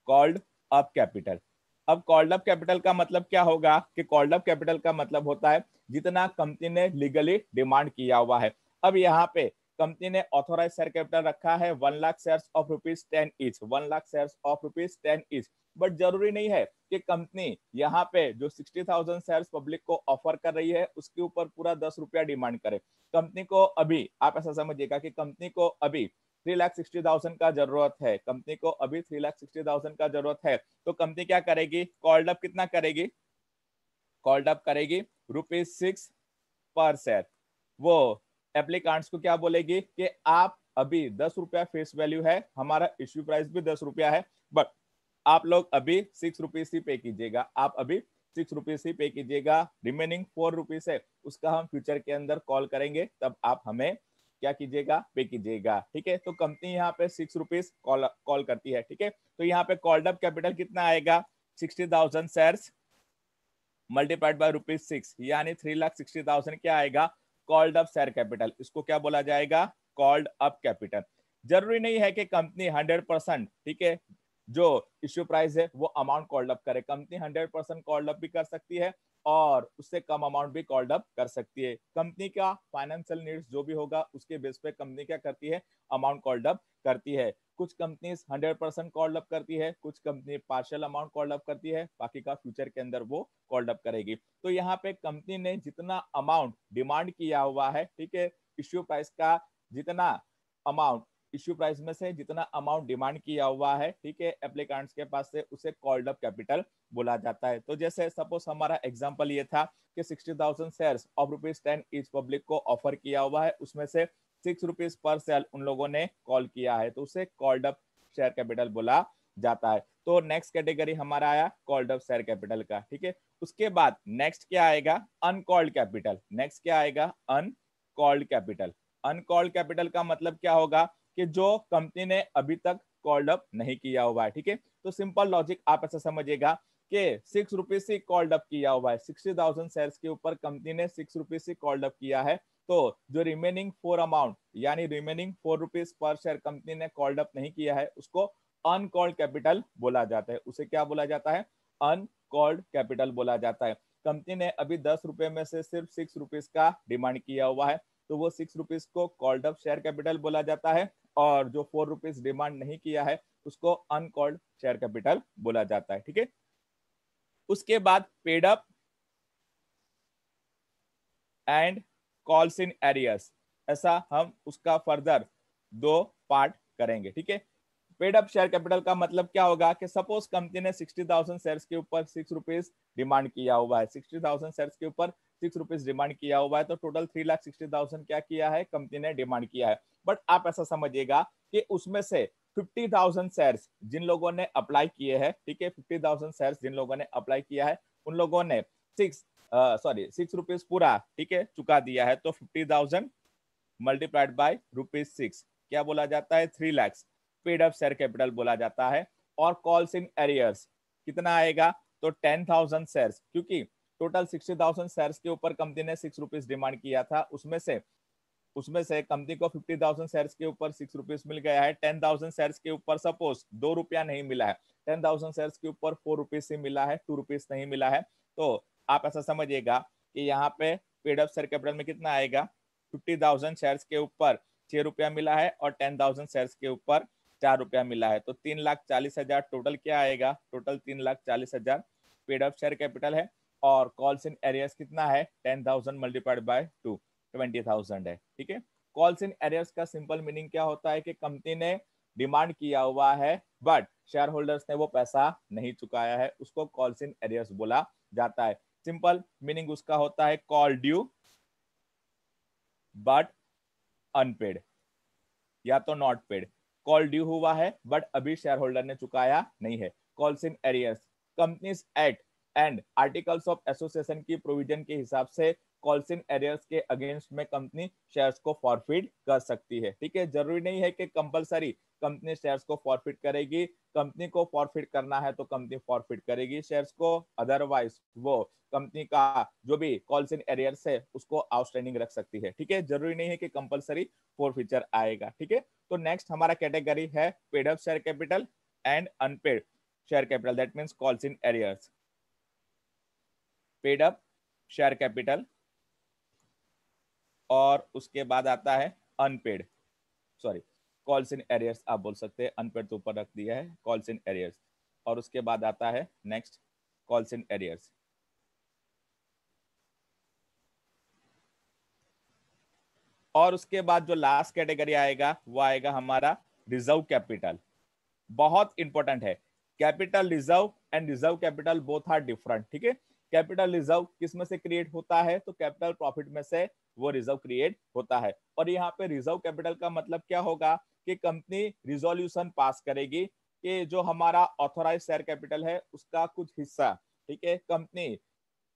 called up capital. अब कॉल्ड अप कैपिटल का मतलब क्या होगा कि कॉल्ड अप कैपिटल का मतलब होता है जितना कंपनी ने लीगली डिमांड किया हुआ है। अब यहाँ पे कंपनी ने ऑथोराइज शेयर कैपिटल रखा है 1 lakh shares of ₹10 each, 1 lakh shares of ₹10 each. But जरूरी नहीं है कि कंपनी यहाँ पे जो 60,000 शेयर्स पब्लिक को ऑफर कर रही है उसके ऊपर पूरा 10 रुपया डिमांड करे। कंपनी को अभी, आप ऐसा समझिएगा कि कंपनी को अभी 3,60,000 का जरूरत है, कंपनी को अभी 3,60,000 का जरूरत है, तो कंपनी क्या करेगी, कॉल्ड अप कितना करेगी, कॉल्ड अप करेगी ₹6 पर शेयर। वो एप्लीकांट्स को क्या बोलेगी कि आप अभी 10 रुपया फेस वैल्यू है, हमारा इश्यू प्राइस भी 10 रुपया है, बट आप लोग अभी ₹6 ही पे कीजिएगा, आप अभी ₹6 ही पे कीजिएगा, रिमेनिंग ₹4 है उसका हम फ्यूचर के अंदर कॉल करेंगे, तब आप हमें क्या कीजिएगा, पे कीजिएगा। ठीक है, तो कंपनी यहाँ पे ₹6 कॉल करती है। ठीक है, तो यहाँ पे कॉल्ड अप कैपिटल कितना आएगा, 60,000 शेयर्स मल्टीप्लाइड बाय ₹6, यानी 3,60,000 क्या आएगा, कॉल्ड अप शेयर कैपिटल। इसको क्या बोला जाएगा, कॉल्ड अप कैपिटल। जरूरी नहीं है कि कंपनी 100%, ठीक है, जो इश्यू प्राइस है वो अमाउंट कॉल्ड अप करे। कंपनी 100% कॉल्ड अप भी कर सकती है और उससे कम अमाउंट भी कॉल्ड अप कर सकती है। कंपनी का फाइनेंशियल नीड्स जो भी होगा उसके बेस पे कंपनी क्या करती है, अमाउंट कॉल्ड अप करती है। कुछ कंपनीज 100% कॉल्ड अप करती है, कुछ company partial amount called up करती है, बाकी का फ्यूचर के अंदर वो कॉल्ड अप करेगी। तो यहाँ पे कंपनी ने जितना अमाउंट डिमांड किया हुआ है, ठीक है, इश्यू प्राइस का जितना अमाउंट, इश्यू प्राइस में से जितना अमाउंट डिमांड किया हुआ है, ठीक है, एप्लीकेंट्स के पास से, उसे कॉल्ड अप कैपिटल बोला जाता है। तो जैसे सपोज हमारा एग्जांपल ये था कि 60,000 शेयर्स ऑफ ₹10 ईच पब्लिक को ऑफर किया हुआ है, उसमें से ₹6 पर शेयर उन लोगों ने कॉल किया है, तो उसे कॉल्ड अप शेयर कैपिटल बोला जाता है। तो नेक्स्ट कैटेगरी हमारा आया कॉल्ड अप शेयर कैपिटल का। ठीक है, उसके बाद नेक्स्ट क्या आएगा, अनकॉल्ड कैपिटल। नेक्स्ट क्या आएगा, अनकॉल्ड कैपिटल। अनकॉल्ड कैपिटल का मतलब क्या होगा कि जो कंपनी ने अभी तक कॉल्ड अप नहीं किया हुआ है। ठीक है, तो सिंपल लॉजिक आप ऐसा समझिएगा कि ₹6 से कॉल्ड अप किया हुआ है, 60,000 शेयर्स के ऊपर कंपनी ने ₹6 से कॉल्ड अप किया है, तो जो रिमेनिंग 4 अमाउंट यानी रिमेनिंग ₹4 पर शेयर कंपनी ने कॉल्ड अप नहीं किया है, उसको अनकॉल्ड कैपिटल बोला जाता है। उसे क्या बोला जाता है, अनकॉल्ड कैपिटल बोला जाता है। कंपनी ने अभी ₹10 में से सिर्फ ₹6 का डिमांड किया हुआ है, तो वो ₹6 को कॉल्ड अप शेयर कैपिटल बोला जाता है, और जो ₹4 डिमांड नहीं किया है उसको अनकॉल्ड शेयर कैपिटल बोला जाता है। ठीक है, उसके बाद paid up and calls in arrears, ऐसा हम उसका फर्दर 2 पार्ट करेंगे। ठीक है, पेड अप शेयर कैपिटल का मतलब क्या होगा कि सपोज कंपनी ने 60,000 शेयर्स के ऊपर ₹6 डिमांड किया हुआ है, 60,000 शेयर्स के ऊपर ₹6 डिमांड किया हुआ है, तो टोटल 3,60,000 क्या किया है, कंपनी ने डिमांड किया है। बट आप ऐसा समझिएगा कि उसमें से 50,000 शेयर्स जिन लोगों ने अप्लाई किए हैं, ठीक है, 50,000 शेयर्स जिन लोगों ने अप्लाई किया है, उन लोगों ने ₹6 पूरा, ठीक है, चुका दिया है, तो 50,000 मल्टीप्लाइड बाय ₹6 क्या बोला जाता है, 3 lakh paid up share capital बोला जाता है। और कॉल्स इन एरियर्स कितना आएगा, तो 10,000 शेयर्स, क्योंकि टोटल 60,000 शेयर्स के ऊपर कंपनी ने ₹6 डिमांड किया था, उसमें से कंपनी को 50,000 शेयर्स के ऊपर ₹6 मिल गया है। 10,000 शेयर्स के ऊपर सपोज ₹2 नहीं मिला है, 10,000 शेयर्स के ऊपर ₹4 ही मिला है, ₹2 नहीं मिला है, तो आप ऐसा समझिएगा कि यहाँ पे पेड अप शेयर कैपिटल में कितना आएगा, 50,000 शेयर्स के ऊपर ₹6 मिला है और 10,000 शेयर्स के ऊपर ₹4 मिला है, तो 3,40,000 टोटल क्या आएगा, total 3,40,000 paid up share capital है। और कॉल्स इन एरियर्स कितना है, 10,000 मल्टीप्लाइड बाय 2 20,000 है। ठीक है, कॉल्स इन एरियर्स का सिंपल मीनिंग क्या होता है कि कंपनी ने डिमांड किया हुआ है बट शेयर होल्डर्स ने वो पैसा नहीं चुकाया है, उसको कॉल्स इन एरियर्स बोला जाता है। सिंपल मीनिंग उसका होता है कॉल ड्यू बट अनपेड या तो नॉट पेड। कॉल ड्यू हुआ है बट अभी शेयर होल्डर ने चुकाया नहीं है। Calls in arrears, companies act and articles of association की प्रोविजन के हिसाब से कॉल्स इन एरियर्स के अगेंस्ट में कंपनी शेयर्स को फॉरफिट कर सकती है। ठीक है, जरूरी नहीं है कि कंपलसरी कंपनी शेयर्स को फॉरफिट करेगी, कंपनी को फॉरफिट करना है तो कंपनी फॉरफिट करेगी शेयर्स को, अदरवाइज वो कंपनी का जो भी कॉल्स इन एरियर्स है उसको आउटस्टैंडिंग रख सकती है। ठीक है, जरूरी नहीं है कि कंपलसरी फोर फीचर आएगा। ठीक है, तो नेक्स्ट हमारा कैटेगरी है paid up share capital and unpaid share capital, that means calls in arrears. Paid up share capital और उसके बाद आता है unpaid, sorry calls in arrears आप बोल सकते हैं, अनपेड तो ऊपर रख दिया है, कॉल्स इन एरियर्स। और उसके बाद आता है नेक्स्ट कॉल्स इन एरियर्स। और उसके बाद जो लास्ट कैटेगरी आएगा वो आएगा हमारा रिजर्व कैपिटल। बहुत इंपॉर्टेंट है, capital reserve and reserve capital both are different. ठीक है, कैपिटल रिजर्व किस में से क्रिएट होता है, तो कैपिटल प्रॉफिट में से वो रिजर्व क्रिएट होता है। और यहाँ पे रिजर्व कैपिटल का मतलब क्या होगा कि कंपनी रिजोल्यूशन पास करेगी कि जो हमारा ऑथोराइज शेयर कैपिटल है उसका कुछ हिस्सा ठीक है। कंपनी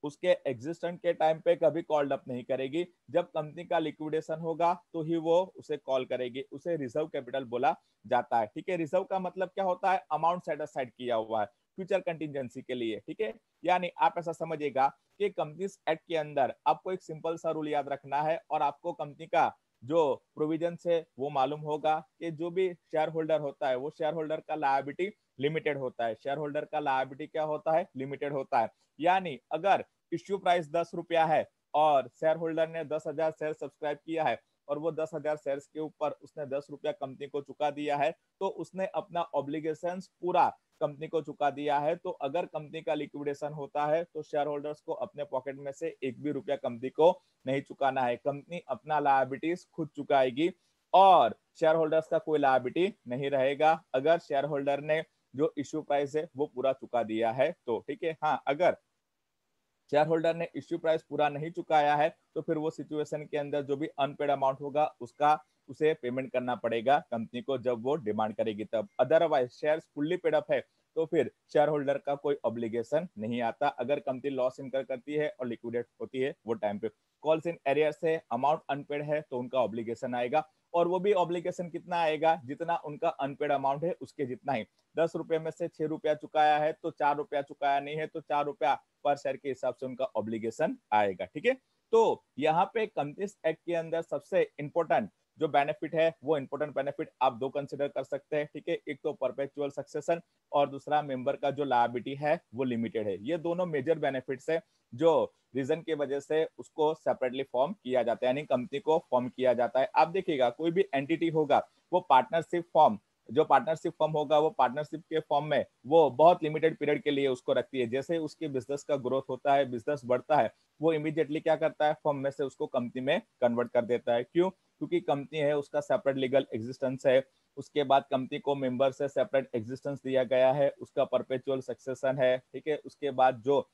उसके एग्जिस्टेंट के टाइम पे कभी कॉल्ड अप नहीं करेगी, जब कंपनी का लिक्विडेशन होगा तो ही वो उसे कॉल करेगी, उसे रिजर्व कैपिटल बोला जाता है। ठीक है। रिजर्व का मतलब क्या होता है, अमाउंट सेट असाइड किया हुआ है फ्यूचर कंटिजेंसी के लिए। ठीक है। यानी आप ऐसा समझिएगा कि कंपनीज एक्ट के अंदर आपको एक सिंपल सा रूल याद रखना है, और आपको कंपनी का जो प्रोविजन है वो मालूम होगा कि जो भी शेयर होल्डर होता है वो शेयर होल्डर का लायबिलिटी लिमिटेड होता है। शेयर होल्डर का लायबिलिटी क्या होता है, लिमिटेड होता है। यानी अगर इश्यू प्राइस 10 रुपया है और शेयर होल्डर ने 10,000 शेयर सब्सक्राइब किया है और वो 10,000 शेयर्स के ऊपर उसने 10 रुपया कंपनी को चुका दिया है, तो उसने अपना ऑब्लिगेशन पूरा कंपनी को चुका दिया है। तो अगर कंपनी का लिक्विडेशन होता है तो शेयर होल्डर्स को अपने पॉकेट में से एक भी रुपया कंपनी को नहीं चुकाना है, कंपनी अपना लायबिलिटीज खुद चुकाएगी और शेयर होल्डर्स का कोई लायबिलिटी नहीं रहेगा अगर शेयर होल्डर ने जो इश्यू प्राइस है वो पूरा चुका दिया है तो। ठीक है। हाँ, अगर शेयर होल्डर ने इश्यू प्राइस पूरा नहीं चुकाया है तो फिर वो सिचुएशन के अंदर जो भी अनपेड अमाउंट होगा उसका उसे पेमेंट करना पड़ेगा कंपनी को, जब वो डिमांड करेगी तब। Otherwise shares fully paid up है तो फिर शेयर होल्डर का कोई ऑब्लिगेशन नहीं आता अगर कंपनी लॉस इनकर करती है और लिक्विडेट होती है वो टाइम पे। कॉल्स इन एरियर से अमाउंट अनपेड है तो उनका ऑब्लिगेशन आएगा, और वो भी ऑब्लिगेशन कितना आएगा, जितना उनका अनपेड अमाउंट है उसके जितना ही। 10 रुपए में से 6 रुपया चुकाया है तो 4 रुपया चुकाया नहीं है तो 4 रुपया पर शेयर के हिसाब से उनका ऑब्लिगेशन आएगा। ठीक है। तो यहाँ पे कंपनीज एक्ट के अंदर सबसे इंपॉर्टेंट जो बेनिफिट है वो इंपॉर्टेंट बेनिफिट आप दो कंसिडर कर सकते हैं। ठीक है। एक तो परपेचुअल सक्सेशन और दूसरा मेंबर का जो लायबिलिटी है वो लिमिटेड है। ये दोनों मेजर बेनिफिट्स है जो रीजन की वजह से उसको सेपरेटली फॉर्म किया जाता है, यानी कंपनी को फॉर्म किया जाता है। आप देखिएगा कोई भी एंटिटी होगा वो पार्टनरशिप फॉर्म, जो पार्टनरशिप फॉर्म होगा वो पार्टनरशिप के फॉर्म में वो बहुत लिमिटेड पीरियड के लिए उसको रखती है। जैसे उसके बिजनेस का ग्रोथ होता है, बिजनेस बढ़ता है, वो इमीडिएटली क्या करता है, फॉर्म में से उसको कंपनी में कन्वर्ट कर देता है। क्यों? क्योंकि कंपनी है उसका सेपरेट लीगल एग्जिस्टेंस है, उसके बाद कंपनी को मेंबर से सेपरेट एग्जिस्टेंस दिया गया है, उसका परपेचुअल सक्सेशन है। ठीक है। उसके बाद जो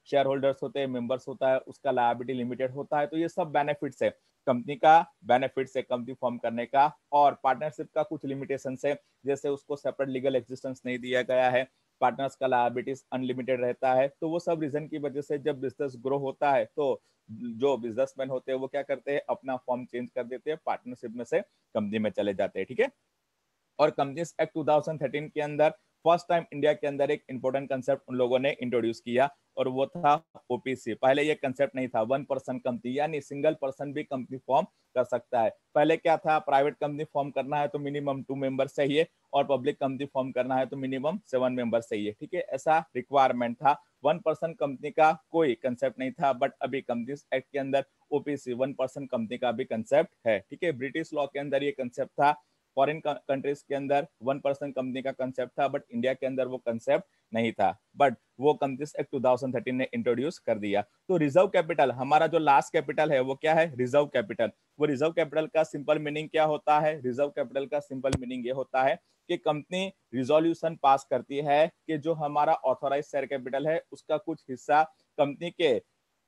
शेयर होल्डर्स होते हैं, मेंबर्स होता है, उसका लायबिलिटी लिमिटेड होता है। तो ये सब बेनिफिट्स है कंपनी का, बेनिफिट्स है कंपनी फॉर्म करने का। और पार्टनरशिप का कुछ लिमिटेशन है, जैसे उसको सेपरेट लीगल एग्जिस्टेंस नहीं दिया गया है, पार्टनर्स का लायबिलिटीज अनलिमिटेड रहता है। तो वो सब रीजन की वजह से जब बिजनेस ग्रो होता है तो जो बिजनेसमैन होते हैं वो क्या करते हैं, अपना फॉर्म चेंज कर देते हैं, पार्टनरशिप में से कंपनी में चले जाते हैं। ठीक है। और कंपनीज एक्ट 2013 के अंदर फर्स्ट टाइम इंडिया के अंदर एक इंपॉर्टेंट कंसेप्ट उन लोगों ने इंट्रोड्यूस किया और वो था ओपीसी। पहले ये कंसेप्ट नहीं था, वन पर्सन कंपनी, यानी सिंगल पर्सन भी कंपनी फॉर्म कर सकता है। पहले क्या था, प्राइवेट कंपनी फॉर्म करना है तो मिनिमम 2 मेंबर चाहिए और पब्लिक कंपनी फॉर्म करना है तो मिनिमम 7 मेंबर चाहिए। ठीक है। ऐसा रिक्वायरमेंट था, वन पर्सन कंपनी का कोई कंसेप्ट नहीं था। बट अभी कंपनीज एक्ट के अंदर ओपीसी वन पर्सन कंपनी का भी कंसेप्ट है। ठीक है। ब्रिटिश लॉ के अंदर ये कंसेप्ट था, फॉरेन कंट्रीज के अंदर वन पर्सन कंपनी का कंसेप्ट था, बट इंडिया के अंदर वो कंसेप्ट नहीं था। बट वो कंपनीज एक्ट 2013 ने इंट्रोड्यूस कर दिया। तो रिजर्व कैपिटल, हमारा जो लास्ट कैपिटल है वो क्या है, रिजर्व कैपिटल। वो रिजर्व कैपिटल का सिंपल मीनिंग क्या होता है, रिजर्व कैपिटल का सिंपल मीनिंग ये होता है कि कंपनी रिजोल्यूशन पास करती है कि जो हमारा ऑथोराइज शेयर कैपिटल है उसका कुछ हिस्सा कंपनी के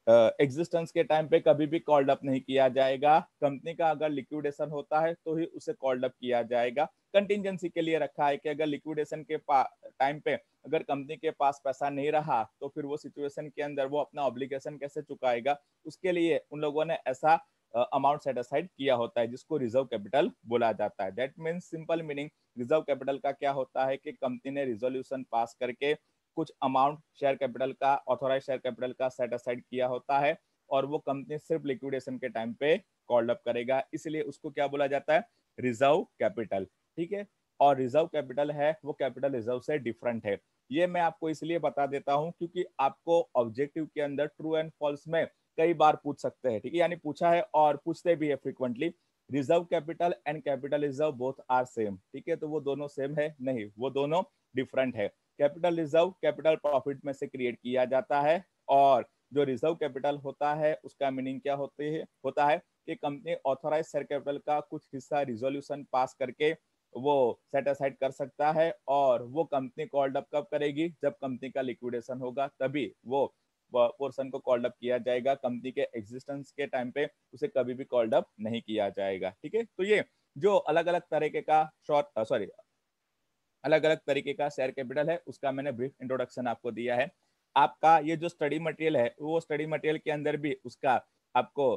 एग्जिस्टेंस के टाइम पे कभी भी कॉल्ड अप नहीं किया जाएगा। कंपनी का अगर लिक्विडेशन होता है तो ही उसे कॉल्ड अप किया जाएगा। कंटिजेंसी के लिए रखा है कि अगर लिक्विडेशन के टाइम पे अगर कंपनी के पास पैसा नहीं रहा तो फिर वो सिचुएशन के अंदर वो अपना ऑब्लिगेशन कैसे चुकाएगा, उसके लिए उन लोगों ने ऐसा अमाउंट सेट असाइड किया होता है जिसको रिजर्व कैपिटल बोला जाता है। That means simple meaning reserve capital का क्या होता है कि कंपनी ने रिजोल्यूशन पास करके कुछ अमाउंट शेयर कैपिटल का, ऑथोराइज शेयर कैपिटल का सेट असाइड किया होता है और वो कंपनी सिर्फ लिक्विडेशन के टाइम पे कॉल्ड अप करेगा, इसलिए उसको क्या बोला जाता है, रिजर्व कैपिटल। ठीक है। और रिजर्व कैपिटल है वो कैपिटल रिजर्व से डिफरेंट है। ये मैं आपको इसलिए बता देता हूं क्योंकि आपको ऑब्जेक्टिव के अंदर ट्रू एंड फॉल्स में कई बार पूछ सकते हैं। ठीक है। यानी पूछा है और पूछते भी है frequently, reserve capital and capital reserve both are same. ठीक है। तो वो दोनों सेम है? नहीं, वो दोनों डिफरेंट है। कैपिटल रिजर्व कैपिटल प्रॉफिट में से क्रिएट किया जाता है और जो रिजर्व कैपिटल होता है उसका मीनिंग क्या होता है कि कंपनी ऑथोराइज शेयर कैपिटल का कुछ हिस्सा रिजोल्यूशन पास करके वो सेट असाइड कर सकता है और वो कंपनी कॉल्ड अप कब करेगी, जब कंपनी का लिक्विडेशन होगा तभी वो पोर्शन को कॉल्ड अप किया जाएगा। कंपनी के एग्जिस्टेंस के टाइम पे उसे कभी भी कॉल्ड अप नहीं किया जाएगा। ठीक है। तो ये जो अलग अलग तरीके का अलग अलग तरीके का शेयर कैपिटल है उसका मैंने ब्रीफ इंट्रोडक्शन आपको दिया है। आपका ये जो स्टडी मटेरियल है वो स्टडी मटेरियल के अंदर भी उसका आपको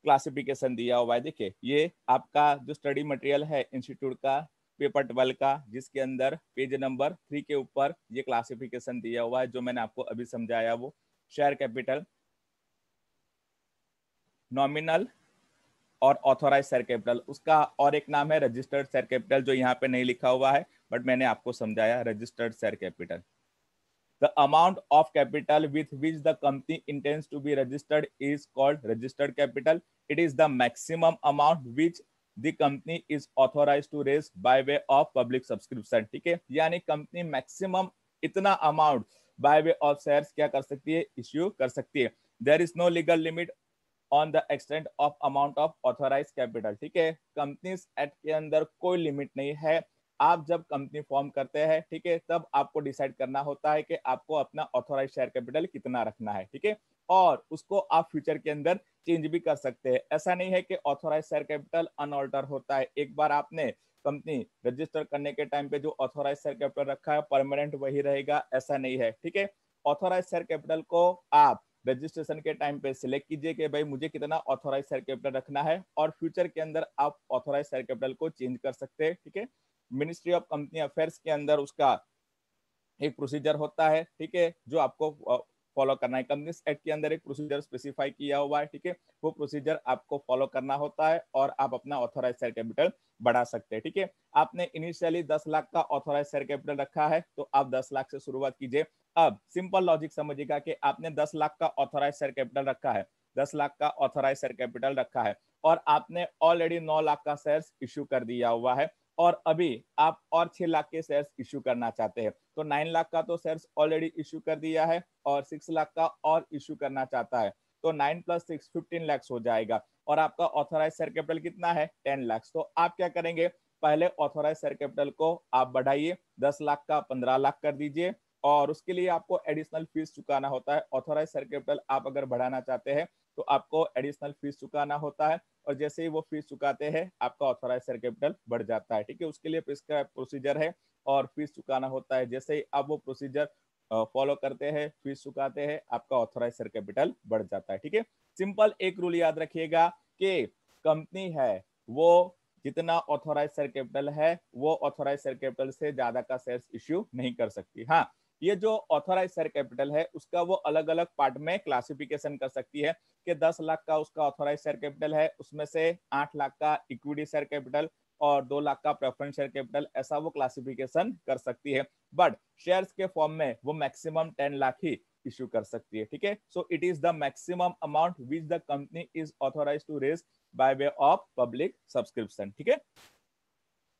क्लासिफिकेशन दिया हुआ है। देखिए ये आपका जो स्टडी मटेरियल है इंस्टीट्यूट का पेपर 12 का, जिसके अंदर पेज नंबर 3 के ऊपर ये क्लासिफिकेशन दिया हुआ है जो मैंने आपको अभी समझाया। वो शेयर कैपिटल, नॉमिनल और ऑथोराइज शेयर कैपिटल, उसका और एक नाम है रजिस्टर्ड शेयर कैपिटल, जो यहाँ पे नहीं लिखा हुआ है बट मैंने आपको समझाया registered share capital. The amount of capital with which the company intends to be registered is called registered capital. It is the maximum amount which the company is authorized to raise by way of public subscription. ठीक है, यानी company maximum इतना amount by way of shares क्या कर सकती है, issue कर सकती है। There is no legal limit on the extent of amount of authorise capital. ठीक है, कंपनीज एक्ट के अंदर कोई लिमिट नहीं है। आप जब कंपनी फॉर्म करते हैं, ठीक है, तब आपको डिसाइड करना होता है कि आपको अपना ऑथोराइज शेयर कैपिटल कितना रखना है। ठीक है, और उसको आप फ्यूचर के अंदर चेंज भी कर सकते हैं। ऐसा नहीं है कि ऑथोराइज शेयर कैपिटल अनऑल्टर होता है। एक बार आपने कंपनी रजिस्टर करने के टाइम पे जो ऑथोराइज शेयर कैपिटल रखा है परमानेंट वही रहेगा, ऐसा नहीं है। ठीक है, ऑथोराइज शेयर कैपिटल को आप रजिस्ट्रेशन के टाइम पे सिलेक्ट कीजिए कि भाई मुझे कितना ऑथोराइज शेयर कैपिटल रखना है, और फ्यूचर के अंदर आप ऑथोराइज शेयर कैपिटल को चेंज कर सकते हैं। ठीक है, मिनिस्ट्री ऑफ कंपनी अफेयर्स के अंदर उसका एक प्रोसीजर होता है। ठीक है, जो आपको फॉलो करना है। कंपनीज एक्ट के अंदर एक प्रोसीजर स्पेसिफाई किया हुआ है। ठीक है, वो प्रोसीजर आपको फॉलो करना होता है और आप अपना ऑथोराइज शेयर कैपिटल बढ़ा सकते हैं। ठीक है, आपने इनिशियली 10 लाख का ऑथोराइज शेयर कैपिटल रखा है तो आप 10 लाख से शुरुआत कीजिए। अब सिंपल लॉजिक समझिएगा कि आपने 10 लाख का ऑथोराइज शेयर कैपिटल रखा है, 10 लाख का ऑथोराइज शेयर कैपिटल रखा है, और आपने ऑलरेडी 9 लाख का शेयर्स इश्यू कर दिया हुआ है, और अभी आप और 6 लाख के शेयर्स इश्यू करना चाहते हैं। तो 9 लाख का तो शेयर्स ऑलरेडी इश्यू कर दिया है और 6 लाख का और इश्यू करना चाहता है, तो 9 + 6 15 लाख हो जाएगा, और आपका ऑथोराइज शेयर कैपिटल कितना है, 10 लाख। तो आप क्या करेंगे, पहले ऑथोराइज शेयर कैपिटल को आप बढ़ाइए, 10 लाख का 15 लाख कर दीजिए, और उसके लिए आपको एडिशनल फीस चुकाना होता है। ऑथोराइज शेयर कैपिटल आप अगर बढ़ाना चाहते हैं तो आपको एडिशनल फीस चुकाना होता है, और जैसे ही वो फीस चुकाते हैं आपका ऑथोराइज शेयर कैपिटल बढ़ जाता है। ठीक है, उसके लिए प्रिस्क्राइब प्रोसीजर है और फीस चुकाना होता है। जैसे ही आप वो प्रोसीजर फॉलो करते हैं, फीस चुकाते हैं, आपका ऑथोराइज शेयर कैपिटल बढ़ जाता है। ठीक है, सिंपल एक रूल याद रखिएगा कि कंपनी है वो जितना ऑथोराइज शेयर कैपिटल है वो ऑथोराइज शेयर कैपिटल से ज्यादा का शेयर्स इश्यू नहीं कर सकती। हाँ, ये जो ऑथोराइज शेयर कैपिटल है उसका वो अलग अलग पार्ट में क्लासिफिकेशन कर सकती है कि 10 लाख का उसका ऑथोराइज शेयर कैपिटल है, उसमें से 8 लाख का इक्विटी शेयर कैपिटल और 2 लाख का प्रेफरेंस शेयर कैपिटल, ऐसा वो क्लासिफिकेशन कर सकती है। बट शेयर्स के फॉर्म में वो मैक्सिमम 10 लाख ही इश्यू कर सकती है। ठीक है, so it is the maximum amount which the company is authorise to raise by way of public subscription. ठीक है,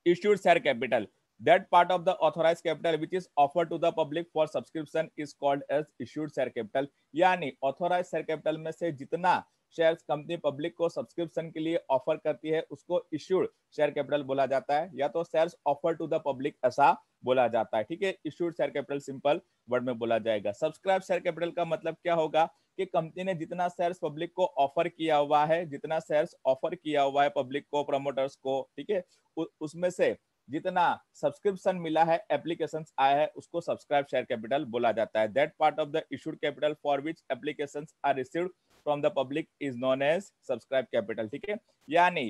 issued share capital, that part of the authorized capital which is offered to the public for subscription is called as issued share capital। यानी authorized share capital में से जितना shares company public को subscription के लिए offer करती है उसको इश्यूड शेयर कैपिटल बोला जाता है, या तो shares offer to the public ऐसा बोला जाता है। ठीक है, issued share capital simple word में बोला जाएगा। सब्सक्राइब शेयर कैपिटल का मतलब क्या होगा कि कंपनी ने जितना शेयर्स पब्लिक को ऑफर किया हुआ है, जितना शेयर्स ऑफर किया हुआ है पब्लिक को, प्रमोटर्स को, ठीक है, उसमें से जितना सब्सक्रिप्शन मिला है, एप्लीकेशंस आया है, उसको सब्सक्राइब शेयर कैपिटल बोला जाता है। That part of the issued capital for which applications are received from the public is known as subscribed capital. ठीक है, यानी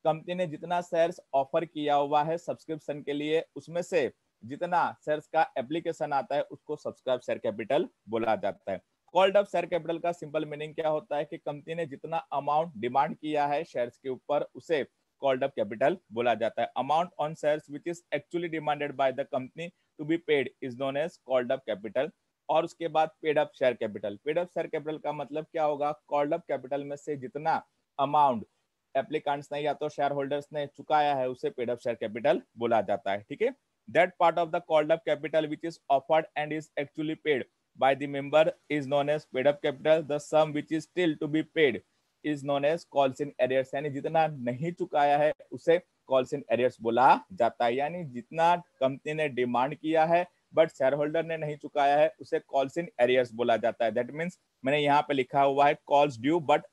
कंपनी ने जितना शेयर्स ऑफर किया हुआ है सब्सक्रिप्शन के लिए, उसमें से जितना शेयर्स का एप्लीकेशन आता है उसको सब्सक्राइब शेयर कैपिटल बोला जाता है। कॉल्ड अप शेयर कैपिटल का सिंपल मीनिंग क्या होता है कि कंपनी ने जितना अमाउंट डिमांड किया है शेयर्स के ऊपर उसे कॉल्ड अप कैपिटल बोला जाता है। Amount on shares which is actually demanded by the company to be paid is known as called up capital. और उसके बाद paid up share capital. Paid up share capital का मतलब क्या होगा, कॉल्ड अप कैपिटल में से जितना अमाउंट एप्लीकेंट्स ने या तो शेयर होल्डर्स ने चुकाया है उसे पेड अप शेयर कैपिटल बोला जाता है। ठीक है, that part of the called up capital which is offered and is actually paid by the member is known as paid up capital. The sum which is still to be paid is known as calls in arrears। यानी जितना नहीं चुकाया है उसे calls in arrears बोला जाता है। यानी जितना कंपनी ने डिमांड किया है बट शेयर होल्डर ने नहीं चुकाया है उसे calls in arrears बोला जाता है। दैट मीन्स मैंने यहाँ पे लिखा हुआ है calls due but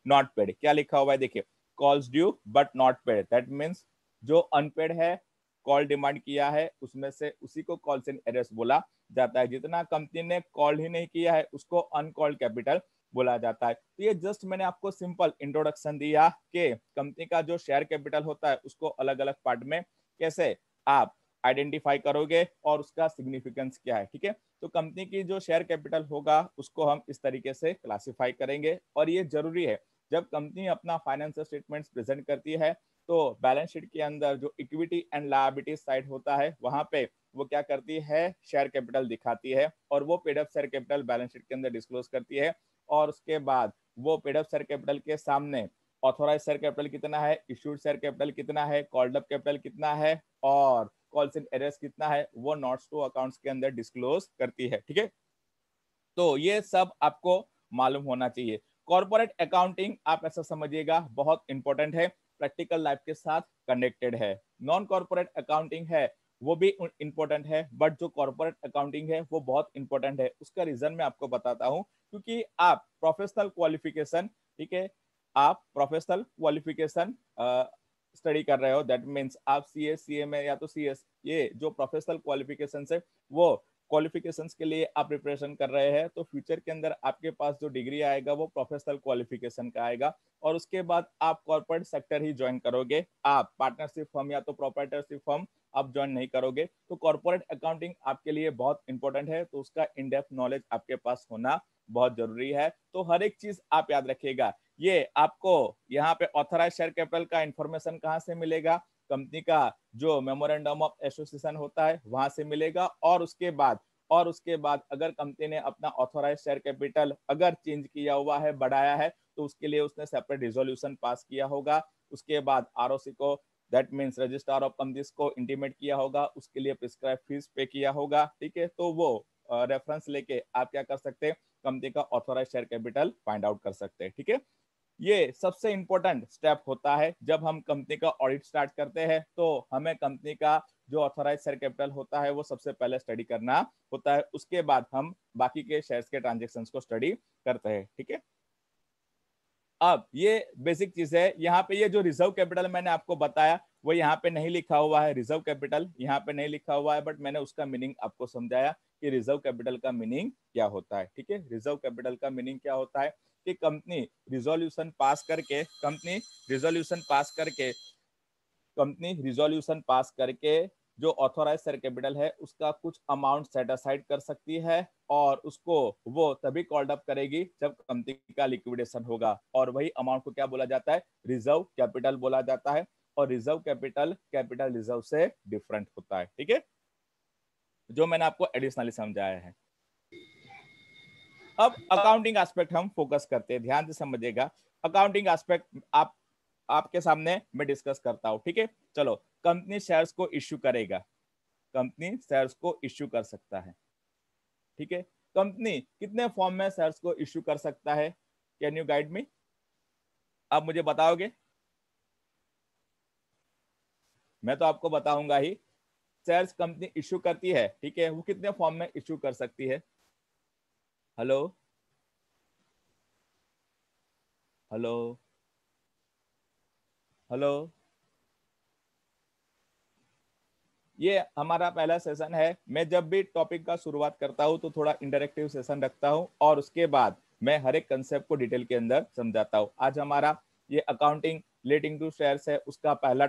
not paid। क्या लिखा हुआ है देखिए, calls due but not paid, that means जो अनपेड है कॉल डिमांड किया है उसमें से उसी को कॉल्स इन एरियर्स बोला जाता है। जितना कंपनी ने कॉल ही नहीं किया है उसको अनकॉल्ड कैपिटल बोला जाता है। तो ये जस्ट मैंने आपको सिंपल इंट्रोडक्शन दिया कि कंपनी का जो शेयर कैपिटल होता है उसको अलग अलग पार्ट में कैसे आप आइडेंटिफाई करोगे और उसका सिग्निफिकेंस क्या है। ठीक है, तो कंपनी की जो शेयर कैपिटल होगा उसको हम इस तरीके से क्लासिफाई करेंगे। और ये जरूरी है, जब कंपनी अपना फाइनेंशियल स्टेटमेंट्स प्रेजेंट करती है तो बैलेंस शीट के अंदर जो इक्विटी एंड लायबिलिटी साइड होता है वहां पे वो क्या करती है, शेयर कैपिटल दिखाती है और वो paid up share capital balance sheet के अंदर डिस्क्लोज करती है। और उसके बाद वो पेड अप शेयर कैपिटल के सामने ऑथोराइज शेयर कैपिटल कितना है, इश्यूड शेयर कैपिटल कितना है, कॉल्ड अप कैपिटल कितना है और कॉल्स इन एरियर्स कितना है, वो नोट्स टू अकाउंट्स के अंदर डिस्क्लोज करती है। ठीक है, तो ये सब आपको मालूम होना चाहिए। कॉर्पोरेट अकाउंटिंग आप ऐसा समझिएगा बहुत इंपॉर्टेंट है, प्रैक्टिकल लाइफ के साथ कनेक्टेड है। नॉन कॉर्पोरेट अकाउंटिंग है वो भी इंपॉर्टेंट है, बट जो कॉर्पोरेट अकाउंटिंग है वो बहुत इंपॉर्टेंट है। उसका रीजन मैं आपको बताता हूं, क्योंकि आप प्रोफेशनल क्वालिफिकेशन, ठीक है, आप प्रोफेशनल क्वालिफिकेशन स्टडी कर रहे हो, दैट मीन्स आप सीए, सीएमए या तो सीएस, ये जो प्रोफेशनल क्वालिफिकेशन है वो क्वालिफिकेशंस के लिए आप प्रिपरेशन कर रहे हैं, तो फ्यूचर के अंदर आपके पास जो डिग्री आएगा वो प्रोफेशनल क्वालिफिकेशन का आएगा। और उसके बाद आप कॉर्पोरेट सेक्टर ही ज्वाइन करोगे, आप पार्टनरशिप फर्म या तो प्रोप्राइटरशिप फर्म आप ज्वाइन नहीं करोगे। तो कॉर्पोरेट अकाउंटिंग आपके लिए बहुत इंपॉर्टेंट है, तो उसका इन डेप्थ नॉलेज आपके पास होना बहुत जरूरी है। तो हर एक चीज आप याद रखिएगा। ये आपको यहाँ पे ऑथराइज शेयर कैपिटल का इंफॉर्मेशन कहाँ से मिलेगा, कंपनी का जो मेमोरेंडम ऑफ एसोसिएशन होता है वहां से मिलेगा। और उसके बाद अगर कंपनी ने अपना ऑथोराइज शेयर कैपिटल अगर चेंज किया हुआ है, बढ़ाया है, तो उसके लिए उसने सेपरेट रिजोल्यूशन पास किया होगा। उसके बाद आरओसी को, that means registrar of companies को इंटीमेट किया होगा, उसके लिए प्रिस्क्राइब फीस पे किया होगा। ठीक है, तो वो रेफरेंस लेके आप क्या कर सकते हैं, कंपनी का authorise share capital find out कर सकते हैं। ठीक है, ये सबसे इंपॉर्टेंट स्टेप होता है जब हम कंपनी का ऑडिट स्टार्ट करते हैं, तो हमें कंपनी का जो ऑथराइज शेयर कैपिटल होता है वो सबसे पहले स्टडी करना होता है। उसके बाद हम बाकी के शेयर्स के ट्रांजेक्शन्स को स्टडी करते हैं। ठीक है, अब ये बेसिक चीज है। यहाँ पे ये जो रिजर्व कैपिटल मैंने आपको बताया वो यहाँ पे नहीं लिखा हुआ है, रिजर्व कैपिटल यहाँ पे नहीं लिखा हुआ है, बट मैंने उसका मीनिंग आपको समझाया कि रिजर्व कैपिटल का मीनिंग क्या होता है। ठीक है, रिजर्व कैपिटल का मीनिंग क्या होता है कि कंपनी रिजोल्यूशन पास करके जो ऑथोराइज शेयर कैपिटल है उसका कुछ अमाउंट सेट असाइड कर सकती है और उसको वो तभी कॉल्ड अप करेगी जब कंपनी का लिक्विडेशन होगा, और वही अमाउंट को क्या बोला जाता है, रिजर्व कैपिटल बोला जाता है। और रिजर्व कैपिटल कैपिटल रिजर्व से डिफरेंट होता है। ठीक है, जो मैंने आपको एडिशनली समझाया है। अब अकाउंटिंग एस्पेक्ट हम फोकस करते हैं, ध्यान से समझिएगा। अकाउंटिंग एस्पेक्ट आपके सामने मैं डिस्कस करता हूं। ठीक है, चलो, कंपनी शेयर्स को इश्यू करेगा, कंपनी शेयर्स को इश्यू कर सकता है। ठीक है, कंपनी कितने फॉर्म में शेयर्स को इश्यू कर सकता है, कैन यू गाइड मी, आप मुझे बताओगे? मैं तो आपको बताऊंगा ही। शेयर्स कंपनी इश्यू करती है, ठीक है, वो कितने फॉर्म में इश्यू कर सकती है? हेलो हेलो हेलो, ये हमारा पहला सेशन है। मैं जब भी टॉपिक का शुरुआत करता हूँ तो थोड़ा इंटरेक्टिव सेशन रखता हूँ और उसके बाद मैं हर एक कंसेप्ट को डिटेल के अंदर समझाता हूँ। आज हमारा ये अकाउंटिंग रिलेटिंग टू शेयर्स है, उसका पहला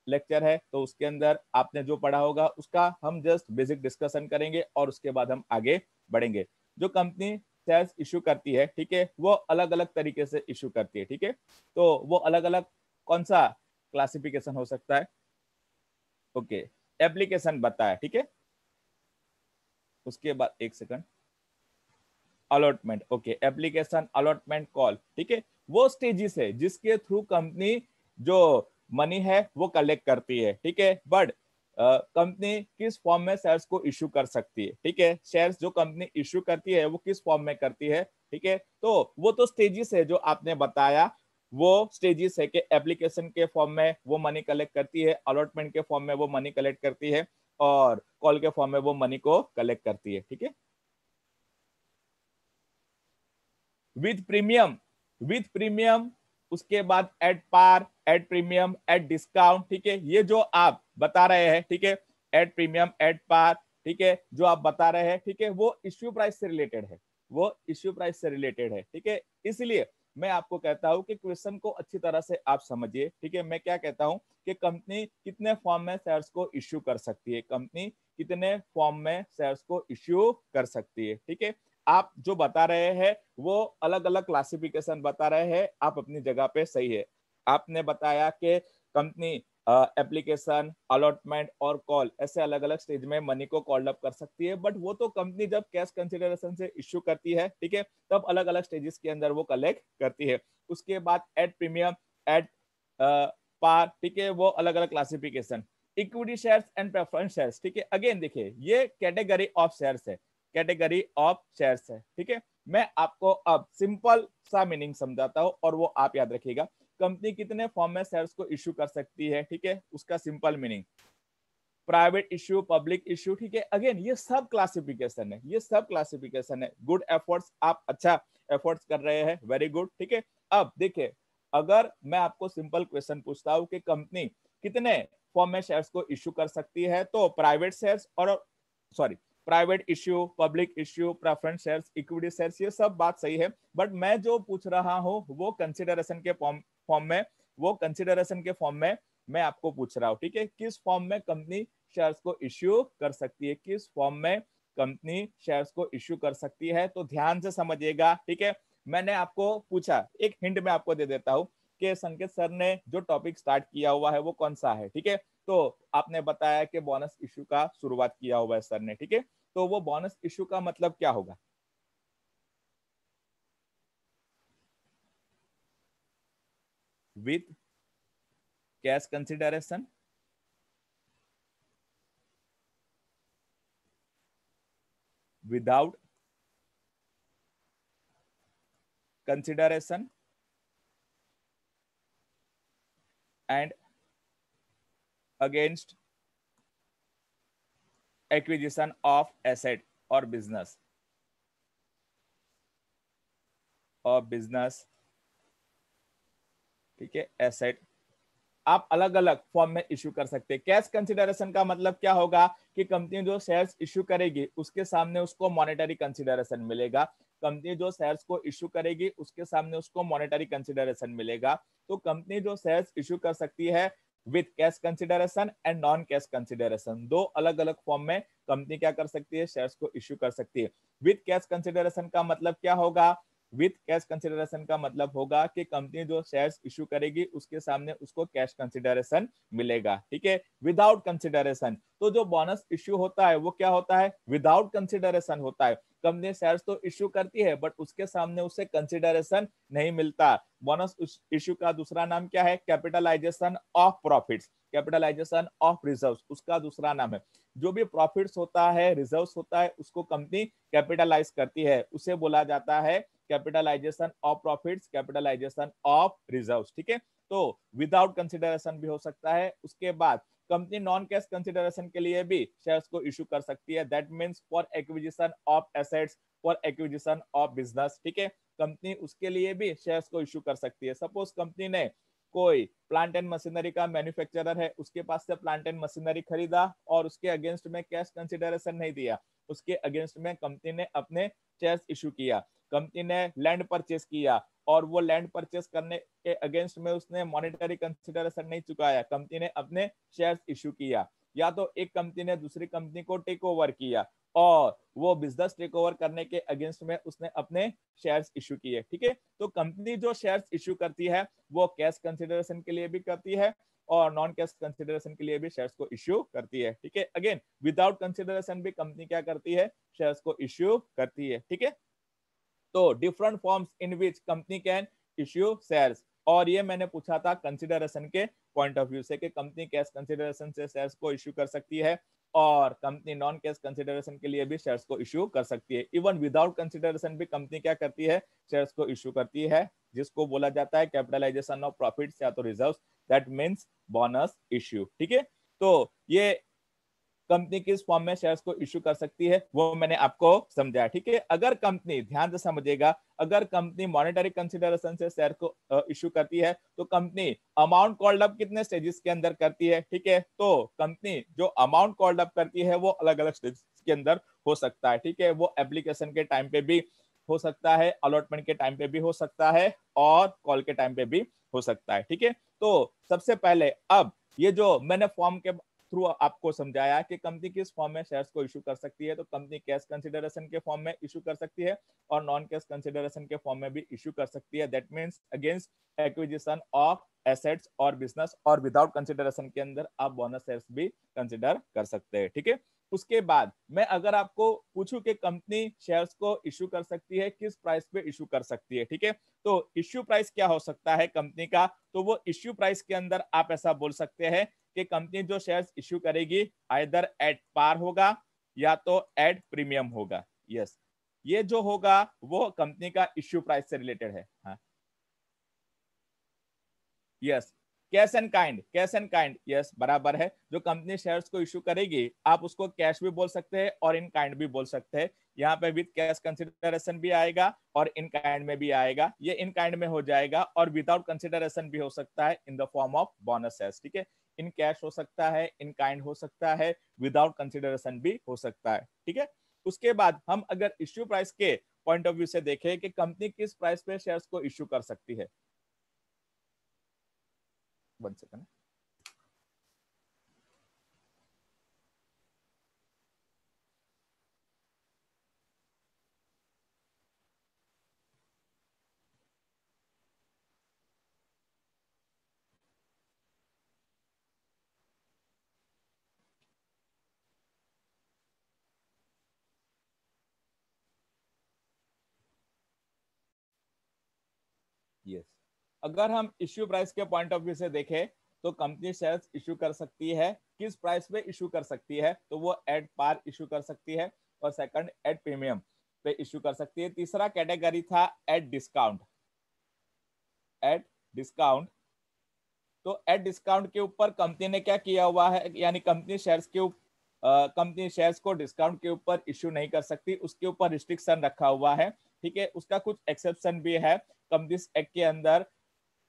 लेक्चर है, तो उसके अंदर आपने जो पढ़ा होगा उसका हम जस्ट बेसिक डिस्कशन करेंगे और उसके बाद हम आगे बढ़ेंगे। जो कंपनी शेयर्स इशू करती है, ठीक है, वो अलग अलग तरीके से इशू करती है। ठीक है, तो वो अलग अलग कौन सा क्लासिफिकेशन हो सकता है? ओके, एप्लीकेशन बताया, ठीक है, उसके बाद एक second, allotment, okay, application, allotment, call, ठीक है, वो स्टेजेस है जिसके थ्रू कंपनी जो मनी है वो कलेक्ट करती है। ठीक है, बट कंपनी किस फॉर्म में शेयर्स को इश्यू कर सकती है? ठीक है, शेयर्स जो कंपनी इश्यू करती है वो किस फॉर्म में करती है? ठीक है, तो वो तो स्टेजेस है जो आपने बताया, वो स्टेजेस है कि एप्लीकेशन के फॉर्म में वो मनी कलेक्ट करती है, अलॉटमेंट के फॉर्म में वो मनी कलेक्ट करती है और कॉल के फॉर्म में वो मनी को कलेक्ट करती है। ठीक है, विथ प्रीमियम, विथ प्रीमियम उसके बाद at par, at premium, at discount, ठीक है, ये जो आप बता रहे हैं, ठीक है, एट प्रीमियम, एट पार, ठीक है, जो आप बता रहे हैं, ठीक है, वो इश्यू प्राइस से रिलेटेड है, वो इश्यू प्राइस से रिलेटेड है, ठीक है। इसलिए मैं आपको कहता हूं कि क्वेश्चन को अच्छी तरह से आप समझिए, ठीक है। मैं क्या कहता हूं कि कंपनी कितने फॉर्म में शेयर्स को इश्यू कर सकती है, कंपनी कितने फॉर्म में शेयर्स को इश्यू कर सकती है, ठीक है। आप जो बता रहे हैं वो अलग अलग क्लासिफिकेशन बता रहे हैं, आप अपनी जगह पे सही है। आपने बताया कि कंपनी एप्लीकेशन, अलॉटमेंट और कॉल, ऐसे अलग अलग स्टेज में मनी को कॉल्ड अप कर सकती है, बट वो तो कंपनी जब कैश कंसिडरेशन से इश्यू करती है, ठीक है, तब अलग अलग स्टेजेस के अंदर वो कलेक्ट करती है। उसके बाद एट प्रीमियम, एट पार, ठीक है, वो अलग अलग classification. Equity shares and preference shares, ठीक है, अगेन देखिए ये कैटेगरी ऑफ शेयर्स है, कैटेगरी ऑफ शेयर्स है, ठीक है। मैं आपको अब सिंपल सा मीनिंग समझाता हूं और वो आप याद रखिएगा। कंपनी कितने फॉर्म में शेयर्स को इश्यू कर सकती है, ठीक है, उसका simple meaning, private issue, public issue, ठीक है। अगेन ये सब क्लासिफिकेशन है, ये सब क्लासिफिकेशन है। गुड एफर्ट्स, आप अच्छा एफर्ट्स कर रहे हैं, वेरी गुड, ठीक है। अब देखिए, अगर मैं आपको सिंपल क्वेश्चन पूछता हूं कि कंपनी कितने फॉर्म में शेयर्स को इश्यू कर सकती है, तो प्राइवेट शेयर्स और sorry private issue, public issue, preference shares, equity shares, ये सब बात सही है, बट मैं जो पूछ रहा हूं वो कंसिडरेशन के फॉर्म में, वो कंसिडरेशन के फॉर्म में मैं आपको पूछ रहा हूं, ठीक है। किस फॉर्म में कंपनी शेयर्स को इश्यू कर सकती है, किस फॉर्म में कंपनी शेयर्स को इश्यू कर सकती है, तो ध्यान से समझिएगा, ठीक है। मैंने आपको पूछा, एक हिंट मैं आपको दे देता हूं कि संकेत सर ने जो टॉपिक स्टार्ट किया हुआ है वो कौन सा है, ठीक है। तो आपने बताया कि बोनस इश्यू का शुरुआत किया हुआ है सर ने, ठीक है। तो वो बोनस इश्यू का मतलब क्या होगा? With cash consideration, without consideration and against acquisition of asset और बिजनेस, और बिजनेस, ठीक है, एसेट, आप अलग अलग फॉर्म में इश्यू कर सकते हैं। कैश कंसिडरेशन का मतलब क्या होगा कि कंपनी जो शेयर्स इश्यू करेगी उसके सामने उसको मॉनेटरी कंसिडरेशन मिलेगा, कंपनी जो शेयर्स को इश्यू करेगी उसके सामने उसको मॉनेटरी कंसिडरेशन मिलेगा। तो कंपनी जो शेयर्स इश्यू कर सकती है with cash consideration and non cash consideration, दो अलग अलग फॉर्म में कंपनी क्या कर सकती है, शेयर्स को इश्यू कर सकती है। विथ कैश कंसिडरेशन का मतलब क्या होगा? विथ कैश कंसिडरेशन का मतलब होगा कि कंपनी जो शेयर्स इश्यू करेगी उसके सामने उसको कैश कंसिडरेशन मिलेगा, ठीक है। विदाउट कंसिडरेशन, तो जो बोनस इश्यू होता है वो क्या होता है? विदाउट कंसिडरेशन होता है। कंपनी शेयर्स तो इश्यू करती है बट उसके सामने उसे कंसिडरेशन नहीं मिलता। बोनस इश्यू का दूसरा नाम क्या है? Capitalisation of profits, capitalisation of reserves उसका दूसरा नाम है। जो भी प्रॉफिट्स होता है, रिजर्व्स होता है, उसको कंपनी कैपिटलाइज करती है, उसे बोला जाता है capitalisation of profits, capitalisation of reserves, ठीक है। तो विदाउट कंसिडरेशन भी हो सकता है। उसके बाद कंपनी नॉन कैश कंसिडरेशन के लिए भी शेयर्स को इशू कर सकती है, that means for acquisition of assets, for acquisition of business, ठीक है। कंपनी उसके लिए भी शेयर्स को इशू कर सकती है। सपोज कंपनी ने कोई प्लांट एंड मशीनरी का मैन्युफैक्चरर है, उसके पास से प्लांट एंड मशीनरी खरीदा और उसके अगेंस्ट में कैश कंसिडरेशन नहीं दिया, उसके अगेंस्ट में कंपनी ने अपने शेयर्स इशू किया। कंपनी ने लैंड परचेस किया और वो लैंड परचेस करने के अगेंस्ट में उसने मॉनेटरी कंसिडरेशन नहीं चुकाया, कंपनी ने अपने शेयर्स इशू किया। या तो एक कंपनी ने दूसरी कंपनी को टेक ओवर किया और वो बिजनेस टेक ओवर करने के अगेंस्ट में उसने अपने शेयर्स इशू किए, ठीक है। तो कंपनी जो शेयर्स इशू करती है वो कैश कंसिडरेशन के लिए भी करती है और नॉन कैश कंसिडरेशन के लिए भी शेयर्स को इश्यू करती है, ठीक है। अगेन विदाउट कंसिडरेशन भी कंपनी क्या करती है? शेयर्स को इश्यू करती है, ठीक है। तो different forms in which company can issue shares, और ये मैंने पूछा था कंसिडरेशन के पॉइंट ऑफ व्यू से कि कंपनी कैश कंसिडरेशन से शेयर्स को इश्यू कर सकती है और कंपनी नॉन कैश कंसिडरेशन के लिए भी शेयर्स को इश्यू कर सकती है। इवन विदाउट कंसिडरेशन भी कंपनी क्या करती है? शेयर्स को इश्यू करती है, जिसको बोला जाता है कैपिटलाइजेशन ऑफ प्रॉफिट्स या तो reserves, that means bonus issue, ठीक है। तो ये कंपनी किस फॉर्म में शेयर्स को इश्यू कर सकती है वो मैंने आपको समझाया, ठीक है। अगर कंपनी, ध्यान से समझिएगा, अगर कंपनी मॉनेटरी कंसीडरेशन से शेयर को इश्यू करती है तो कंपनी अमाउंट कॉल्ड अप कितने स्टेजेस के अंदर करती है, ठीक है। तो कंपनी जो अमाउंट कॉल्ड अप करती है वो अलग अलग स्टेजेस के अंदर हो सकता है, ठीक है। वो एप्लीकेशन के टाइम पे भी हो सकता है, अलॉटमेंट के टाइम पे भी हो सकता है, और कॉल के टाइम पे भी हो सकता है, ठीक है। तो सबसे पहले अब ये जो मैंने फॉर्म के थ्रू आपको समझाया कि कंपनी किस फॉर्म में शेयर्स को इशू कर सकती है, तो कंपनी कैश कंसिडरेशन के फॉर्म में इशू कर सकती है और नॉन कैश कंसिडरेशन के फॉर्म में भी इशू कर सकती है। That means against acquisition of assets और बिजनेस, और विदाउट कंसिडरेशन के अंदर आप बोनस शेयर्स भी कंसिडर कर सकते हैं, ठीक है। उसके बाद मैं अगर आपको पूछूं कि कंपनी शेयर्स को इशू कर सकती है किस प्राइस पे इशू कर सकती है, ठीक है। तो इश्यू प्राइस क्या हो सकता है कंपनी का, तो वो इश्यू प्राइस के अंदर आप ऐसा बोल सकते हैं कि कंपनी जो शेयर्स इश्यू करेगी आइदर एट पार होगा या तो एट प्रीमियम होगा। यस, ये जो होगा वो कंपनी का इश्यू प्राइस से रिलेटेड है। हाँ, yes, cash and kind, cash and kind, yes बराबर है। जो कंपनी शेयर्स को इशू करेगी आप उसको कैश भी बोल सकते हैं और इन काइंड भी बोल सकते हैं। यहाँ पे विद कैश कंसिडरेशन भी आएगा और इन काइंड में भी आएगा। ये इन काइंड में हो जाएगा, और विदाउट कंसिडरेशन भी हो सकता है in the form of bonus shares, ठीक है। इन कैश हो सकता है, इन काइंड हो सकता है, विदाउट कंसिडरेशन भी हो सकता है, ठीक है। उसके बाद हम अगर इश्यू प्राइस के पॉइंट ऑफ व्यू से देखें कि कंपनी किस प्राइस पे शेयर्स को इश्यू कर सकती है, 1 सेकंड। यस, अगर हम इश्यू प्राइस के पॉइंट ऑफ व्यू से देखें तो कंपनी शेयर्स इश्यू कर सकती है, किस प्राइस पे इश्यू कर सकती है, तो वो एट पार इश्यू कर सकती है, और सेकंड एट प्रीमियम पे इश्यू कर सकती है। तीसरा कैटेगरी था एट डिस्काउंट, एट डिस्काउंट। तो एट डिस्काउंट के ऊपर कंपनी ने क्या किया हुआ है, यानी कंपनी शेयर्स के कंपनी शेयर्स को डिस्काउंट के ऊपर इश्यू नहीं कर सकती, उसके ऊपर रिस्ट्रिक्शन रखा हुआ है, ठीक है। उसका कुछ एक्सेप्शन भी है कंपनीज एक्ट के अंदर।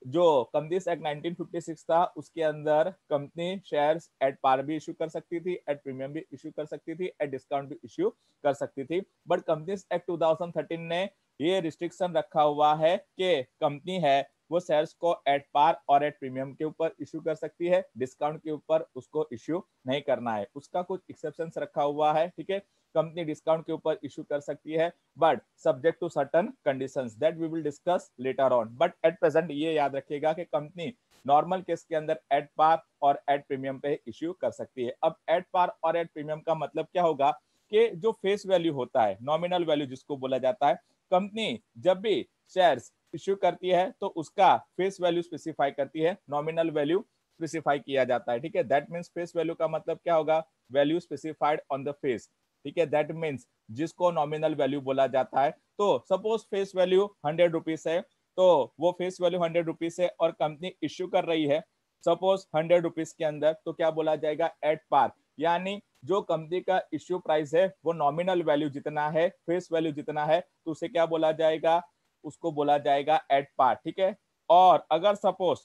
जो कंपनीज एक्ट 1956 था उसके अंदर कंपनी शेयर्स एट पार भी इशू कर सकती थी, एट प्रीमियम भी इशू कर सकती थी, एट डिस्काउंट भी इशू कर सकती थी। बट कंपनीज एक्ट 2013 ने ये रिस्ट्रिक्शन रखा हुआ है कि कंपनी है वो शेयर्स को एट पार और एट प्रीमियम के ऊपर इशू कर सकती है, डिस्काउंट के ऊपर उसको इशू नहीं करना है। उसका कुछ एक्सेप्शन रखा हुआ है, ठीक है। कंपनी डिस्काउंट के ऊपर इशू कर सकती है but subject to certain conditions that we will discuss later on. But at present ये याद रखिएगा कि कंपनी नॉर्मल केस के अंदर एट पार और एट प्रीमियम पे इश्यू कर सकती है। अब एट पार और एट प्रीमियम का मतलब क्या होगा कि जो फेस वैल्यू होता है, नॉमिनल वैल्यू जिसको बोला जाता है, कंपनी जब भी शेयर्स इश्यू करती है तो उसका फेस वैल्यू स्पेसिफाई करती है, नॉमिनल वैल्यू स्पेसिफाई किया जाता है, ठीक है। दैट मीन्स फेस वैल्यू का मतलब क्या होगा, value specified on the face, ठीक है। दैट मीन्स जिसको नॉमिनल वैल्यू बोला जाता है। तो सपोज फेस वैल्यू 100 रुपीज है, तो वो फेस वैल्यू 100 रुपीज है और कंपनी इश्यू कर रही है सपोज 100 रुपीज के अंदर, तो क्या बोला जाएगा, एट पार। यानी जो कंपनी का इश्यू प्राइस है वो नॉमिनल वैल्यू जितना है, फेस वैल्यू जितना है, तो उसे क्या बोला जाएगा, उसको बोला जाएगा एट पार, ठीक है। और अगर सपोज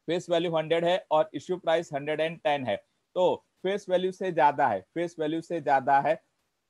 फेस वैल्यू 100 है और इश्यू प्राइस 110 है, तो फेस वैल्यू से ज्यादा है, फेस वैल्यू से ज्यादा है,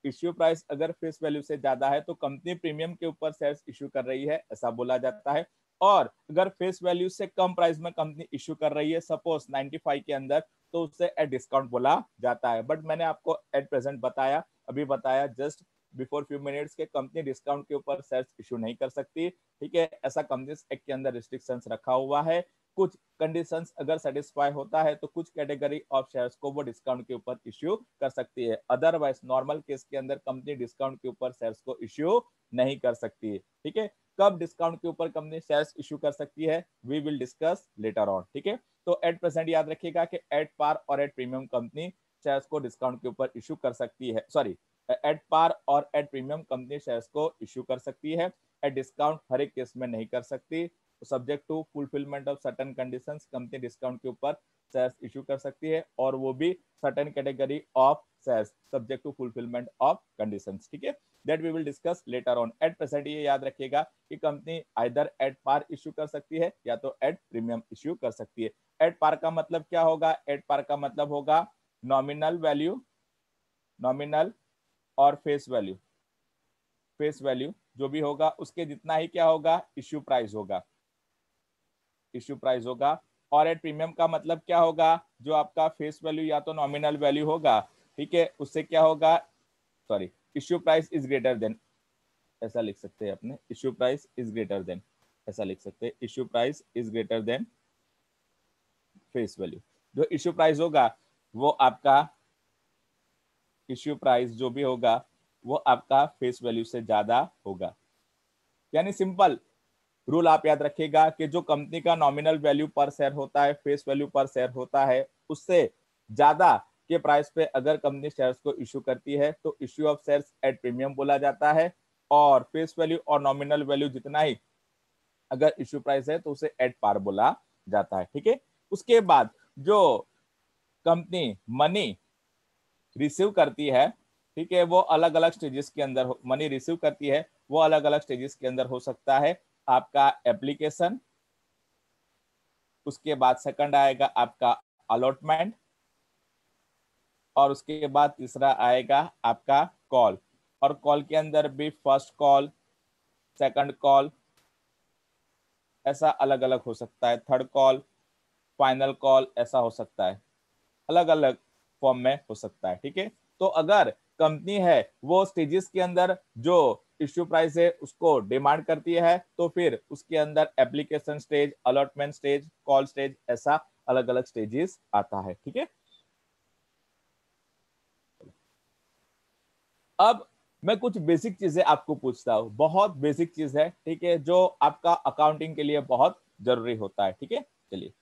इश्यू प्राइस अगर फेस वैल्यू से ज्यादा है तो कंपनी प्रीमियम के ऊपर शेयर्स इश्यू कर रही है, ऐसा बोला जाता है। और अगर फेस वैल्यू से कम प्राइस में कंपनी इश्यू कर रही है सपोज 95 के अंदर, तो उसे एट डिस्काउंट बोला जाता है। बट मैंने आपको एट प्रेजेंट बताया, अभी बताया जस्ट बिफोर फ्यू मिनट्स के कंपनी डिस्काउंट के ऊपर शेयर्स इशू नहीं कर सकती, ठीक है। ऐसा कंपनीज एक्ट के अंदर रिस्ट्रिक्शंस रखा हुआ है। कुछ कंडीशंस अगर सेटिस्फाई होता है तो कुछ कैटेगरी ऑफ शेयर्स को वो डिस्काउंट के ऊपर इश्यू कर सकती है, अदरवाइज नॉर्मल केस के अंदर कंपनी डिस्काउंट के ऊपर शेयर्स को इश्यू नहीं कर सकती है, ठीक है। कब डिस्काउंट के ऊपर कंपनी शेयर्स इश्यू कर सकती है we will discuss later on, ठीक है। तो एट प्रेजेंट याद रखिएगा कि एट पार और एट प्रीमियम कंपनी शेयर्स को डिस्काउंट के ऊपर इश्यू कर सकती है, सॉरी, एट पार और एट प्रीमियम कंपनी शेयर्स को इश्यू कर सकती है, एट डिस्काउंट हर एक केस में नहीं कर सकती। Subject to fulfilment of certain conditions company discount के ऊपर शेयर्स इशू कर सकती है, और वो भी certain category of shares subject to fulfilment of conditions. ठीक है, that we will discuss later on. At present ये याद रखिएगा कि company either at par issue कर सकती है या तो एट प्रीमियम इशू कर सकती है। एट पार का मतलब क्या होगा? एट पार का मतलब होगा नॉमिनल वैल्यू, नॉमिनल और फेस वैल्यू, फेस वैल्यू जो भी होगा उसके जितना ही क्या होगा? इश्यू प्राइस होगा, इश्यू प्राइस होगा। और एट प्रीमियम का मतलब क्या होगा? जो आपका फेस वैल्यू या तो नॉमिनल वैल्यू होगा, ठीक है, उससे क्या होगा? Sorry, issue price is greater than, ऐसा लिख सकते हैं अपने, issue price is greater than, ऐसा लिख सकते हैं, issue price is greater than face value. जो इश्यू प्राइस होगा वो आपका, इश्यू प्राइस जो भी होगा वो आपका फेस वैल्यू से ज्यादा होगा। यानी सिंपल रूल आप याद रखिएगा कि जो कंपनी का नॉमिनल वैल्यू पर शेयर होता है, फेस वैल्यू पर शेयर होता है, उससे ज्यादा के प्राइस पे अगर कंपनी शेयर्स को इश्यू करती है तो issue of shares at premium बोला जाता है, और फेस वैल्यू और नॉमिनल वैल्यू जितना ही अगर इश्यू प्राइस है तो उसे एट पार बोला जाता है। ठीक है, उसके बाद जो कंपनी मनी रिसीव करती है, ठीक है, वो अलग अलग स्टेजेस के अंदर मनी रिसीव करती है, वो अलग अलग स्टेजेस के अंदर हो सकता है। आपका एप्लीकेशन, उसके बाद सेकंड आएगा आपका अलॉटमेंट, और उसके बाद तीसरा आएगा आपका कॉल। और कॉल के अंदर भी फर्स्ट कॉल, सेकंड कॉल, ऐसा अलग अलग हो सकता है, थर्ड कॉल, फाइनल कॉल, ऐसा हो सकता है, अलग अलग फॉर्म में हो सकता है। ठीक है, तो अगर कंपनी है वो स्टेजेस के अंदर जो इश्यू प्राइस है उसको डिमांड करती है तो फिर उसके अंदर application stage, allotment stage, call stage, ऐसा अलग अलग स्टेजेस आता है। ठीक है, अब मैं कुछ बेसिक चीजें आपको पूछता हूँ, बहुत बेसिक चीज है, ठीक है, जो आपका अकाउंटिंग के लिए बहुत जरूरी होता है। ठीक है, चलिए,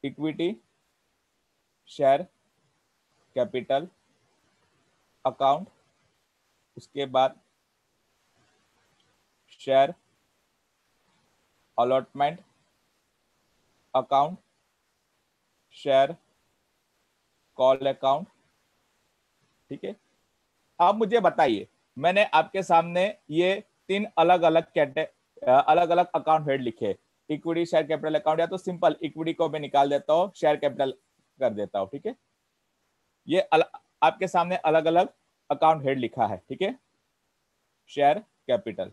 इक्विटी शेयर कैपिटल अकाउंट, उसके बाद share allotment account, share call account. ठीक है, अब मुझे बताइए, मैंने आपके सामने ये तीन अलग अलग अलग अलग अकाउंट हेड लिखे, इक्विटी शेयर कैपिटल अकाउंट, या तो सिंपल इक्विटी को मैं निकाल देता हूँ, शेयर कैपिटल कर देता हूँ। ठीक है, ये आपके सामने अलग अलग अकाउंट हेड लिखा है। ठीक है, share capital,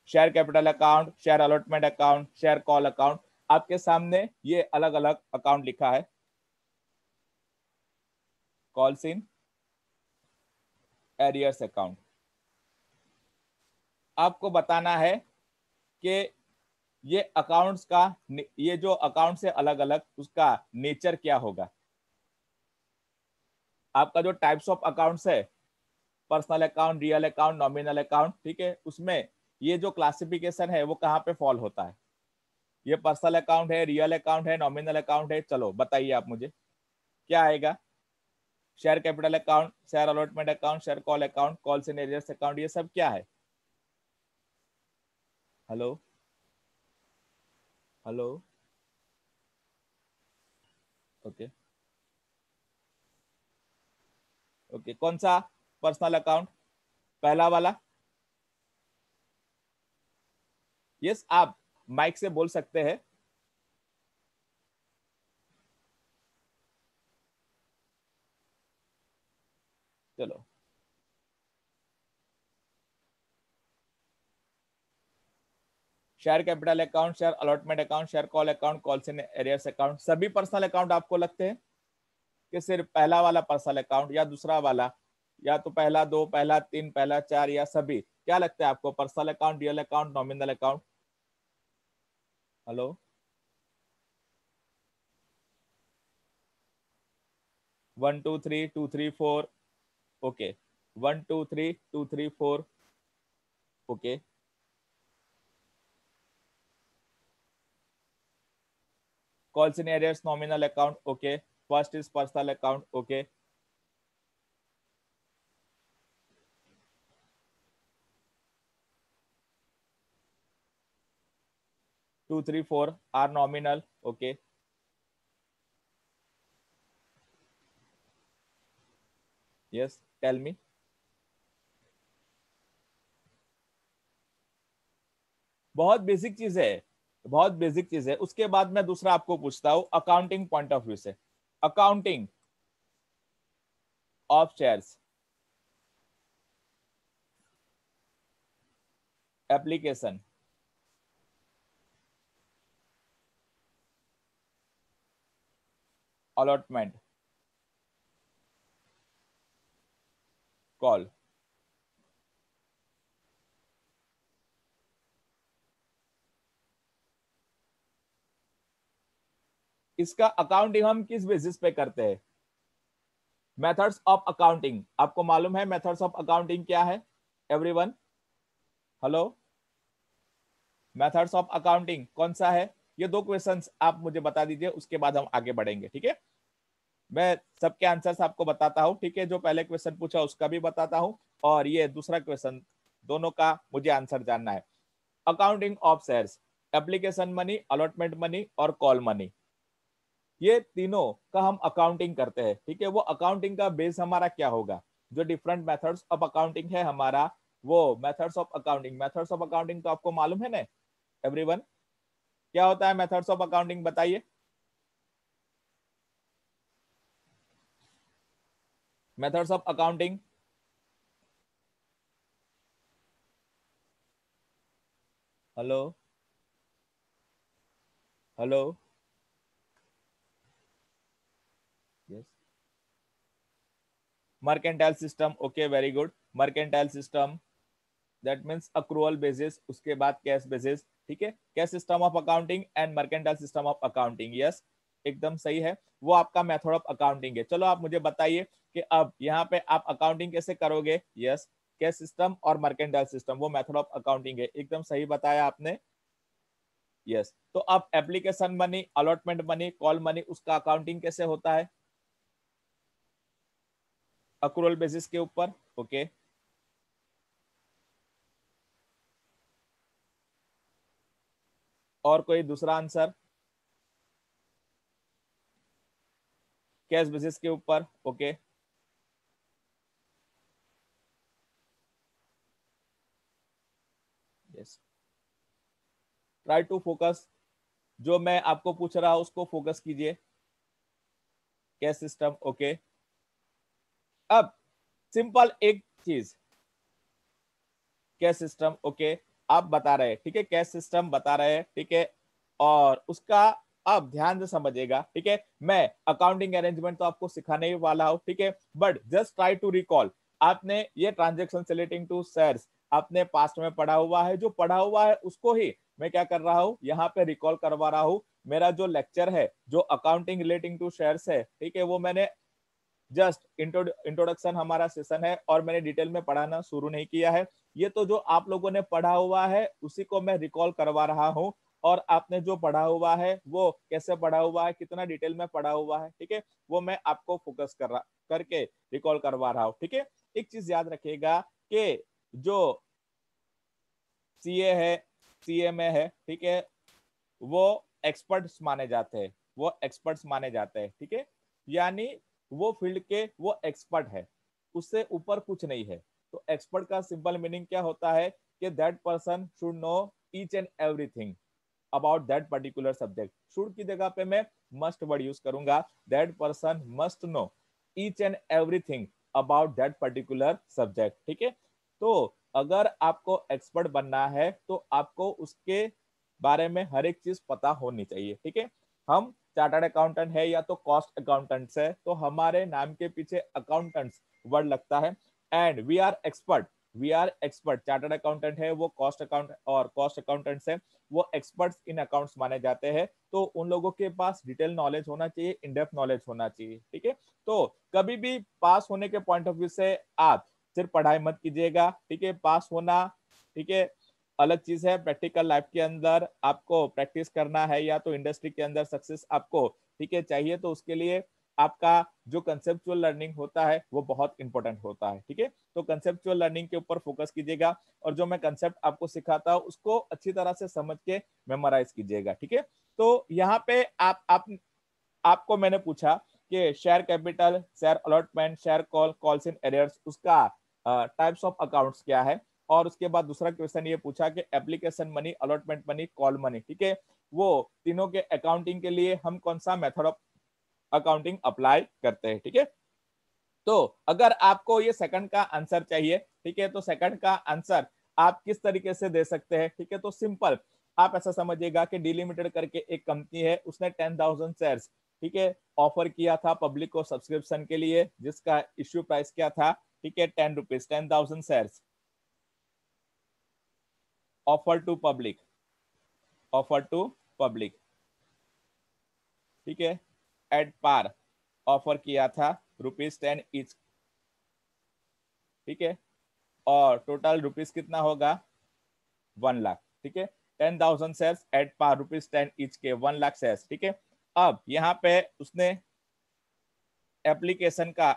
share capital account, share allotment account, share call account, आपके सामने ये अलग अलग अकाउंट लिखा है। कॉल्स इन एरियर्स अकाउंट, आपको बताना है कि ये अकाउंट्स का, ये जो अकाउंट से अलग अलग उसका नेचर क्या होगा। आपका जो टाइप्स ऑफ अकाउंट्स है, personal account, real account, nominal account, ठीक है, उसमें ये जो क्लासिफिकेशन है वो कहाँ पे फॉल होता है? ये पर्सनल अकाउंट है, रियल अकाउंट है, नॉमिनल अकाउंट है, चलो बताइए आप मुझे क्या आएगा? Share capital account, share allotment account, share call account, calls in arrears account, ये सब क्या है? हेलो, हेलो, ओके, ओके, कौन सा पर्सनल अकाउंट? पहला वाला? यस, आप माइक से बोल सकते हैं। चलो, share capital account, share allotment account, share call account, calls in arrears account, सभी पर्सनल अकाउंट आपको लगते हैं कि सिर्फ पहला वाला पर्सनल अकाउंट, या दूसरा वाला, या तो पहला दो, पहला तीन, पहला चार, या सभी? क्या लगता है आपको? Personal account, real account, nominal account? Hello, 1 2 3 2 3 4, okay, 1 2 3 2 3 4, okay, calls in arrears, nominal account, okay, first is personal account, okay. Two three four are nominal, okay. Yes, tell me. बहुत बेसिक चीज है, बहुत बेसिक चीज है। उसके बाद मैं दूसरा आपको पूछता हूं अकाउंटिंग पॉइंट ऑफ व्यू से। Accounting of shares, application, allotment, call. इसका अकाउंटिंग हम किस बेसिस पे करते हैं? मेथड्स ऑफ अकाउंटिंग, आपको मालूम है मेथड्स ऑफ अकाउंटिंग क्या है everyone? Hello, methods of accounting कौन सा है? ये दो क्वेश्चंस आप मुझे बता दीजिए, उसके बाद हम आगे बढ़ेंगे, ठीक है? मैं सबके आंसर्स आपको बताता हूं, ठीक है? जो पहले क्वेश्चन पूछा उसका भी बताता हूं, और ये दूसरा क्वेश्चन, दोनों का मुझे आंसर जानना है। Accounting of shares, application money, allotment money और कॉल मनी, ये तीनों का हम अकाउंटिंग करते हैं, ठीक है? वो अकाउंटिंग का बेस हमारा क्या होगा? जो डिफरेंट मेथड्स ऑफ अकाउंटिंग है हमारा, वो methods of accounting. Methods of accounting तो आपको मालूम है ना एवरीवन? क्या होता है मेथड्स ऑफ अकाउंटिंग, बताइए। Methods of accounting, hello hello, yes. Mercantile system, okay, very good. Mercantile system that means accrual basis, उसके बाद कैश बेसिस, ठीक है? Cash system of accounting and mercantile system of accounting, yes, एकदम सही है। वो आपका मेथड ऑफ अकाउंटिंग है। चलो आप मुझे बताइए कि अब यहाँ पे आप अकाउंटिंग कैसे करोगे? यस, कैश सिस्टम और मर्केंटाइल सिस्टम, वो मेथड ऑफ अकाउंटिंग है, एकदम सही बताया आपने। यस, तो अब application money, allotment money, call money, उसका अकाउंटिंग कैसे होता है? अक्रूवल बेसिस के ऊपर, ओके। और कोई दूसरा आंसर? कैश बेसिस के ऊपर, okay. Yes, try to focus, जो मैं आपको पूछ रहा हूं उसको फोकस कीजिए। Cash system, okay. अब सिंपल एक चीज, कैश सिस्टम, ओके, आप बता रहे हैं, ठीक है? कैश सिस्टम बता रहे हैं, ठीक है? और उसका आप ध्यान से समझिएगा, ठीक है? मैं अकाउंटिंग अरेंजमेंट तो आपको सिखाने ही वाला हूं, ठीक है? But just try to recall, आपने ये ट्रांजेक्शन रिलेटिंग टू शेयर्स आपने पास्ट में पढ़ा हुआ है, जो पढ़ा हुआ है उसको ही मैं क्या कर रहा हूं, यहाँ पे रिकॉल करवा रहा हूं। मेरा जो लेक्चर है, जो अकाउंटिंग रिलेटिंग टू शेयर्स है, ठीक है, वो मैंने जस्ट इंट्रोडक्शन हमारा सेशन है, और मैंने डिटेल में पढ़ाना शुरू नहीं किया है। ये तो जो आप लोगों ने पढ़ा हुआ है उसी को मैं रिकॉल करवा रहा हूँ, और आपने जो पढ़ा हुआ है वो कैसे पढ़ा हुआ है, कितना डिटेल में पढ़ा हुआ है, ठीक है, वो मैं आपको फोकस करके रिकॉल करवा रहा हूँ, ठीक है? एक चीज याद रखिएगा कि जो सीए है, सीएमए है, ठीक है, वो एक्सपर्ट्स माने जाते हैं, वो एक्सपर्ट्स माने जाते हैं, ठीक है? यानी वो फील्ड के वो एक्सपर्ट है, उससे ऊपर कुछ नहीं है। तो एक्सपर्ट का सिंपल मीनिंग क्या होता है कि that person should know each and everything about that particular subject. Should की जगह पे मैं मस्ट वर्ड यूज करूंगा, that person must know each and everything about that particular subject, ठीक है? तो अगर आपको एक्सपर्ट बनना है तो आपको उसके बारे में हर एक चीज पता होनी चाहिए, ठीक है? हम चार्टर्ड अकाउंटेंट है या तो कॉस्ट अकाउंटेंट्स है, तो हमारे नाम के पीछे अकाउंटेंट्स वर्ड लगता है, and we are expert. Chartered accountant है वो कॉस्ट अकाउंट, और कॉस्ट अकाउंटेंट्स है वो एक्सपर्ट्स इन अकाउंट्स माने जाते हैं। तो उन लोगों के पास डिटेल नॉलेज होना चाहिए, इन डेप्थ नॉलेज होना चाहिए, ठीक है? तो कभी भी पास होने के पॉइंट ऑफ व्यू से आप सिर्फ पढ़ाई मत कीजिएगा, ठीक है? पास होना, ठीक है, अलग चीज है। प्रैक्टिकल लाइफ के अंदर आपको प्रैक्टिस करना है, या तो इंडस्ट्री के अंदर सक्सेस आपको, ठीक है, चाहिए, तो उसके लिए आपका जो कंसेप्चुअल लर्निंग होता है वो बहुत इंपॉर्टेंट होता है। ठीक है, तो कंसेप्चुअल लर्निंग के ऊपर फोकस कीजिएगा और जो मैं कंसेप्ट आपको सिखाता हूँ उसको अच्छी तरह से समझ के मेमोराइज कीजिएगा। ठीक है, तो यहाँ पे आपको मैंने पूछा कि share capital, share allotment, share call, calls in arrears, उसका टाइप्स ऑफ अकाउंट्स क्या है। और उसके बाद दूसरा क्वेश्चन ये पूछा कि application money, allotment money, call money, ठीक है, वो तीनों के अकाउंटिंग के लिए हम कौन सा मेथड ऑफ अकाउंटिंग अप्लाई करते हैं। ठीक है, तो अगर आपको ये सेकंड का आंसर चाहिए, ठीक है, तो सेकंड का आंसर आप किस तरीके से दे सकते हैं। ठीक है, तो सिंपल आप ऐसा समझिएगा कि डी लिमिटेड करके एक कंपनी है, उसने 10,000 शेयर्स, ठीक है, ऑफर किया था पब्लिक को सब्सक्रिप्शन के लिए, जिसका इश्यू प्राइस क्या था, ठीक है, 10 rupees, 10,000 shares offer to public, offer to public, ठीक है, एट पार ऑफर किया था ₹10 ईच, ठीक है, और टोटल रुपीज कितना होगा 1 लाख। ठीक है, 10,000 शेयर्स एट पार ₹10 ईच के 1 लाख शेयर्स। ठीक है, अब यहाँ पे उसने एप्लीकेशन का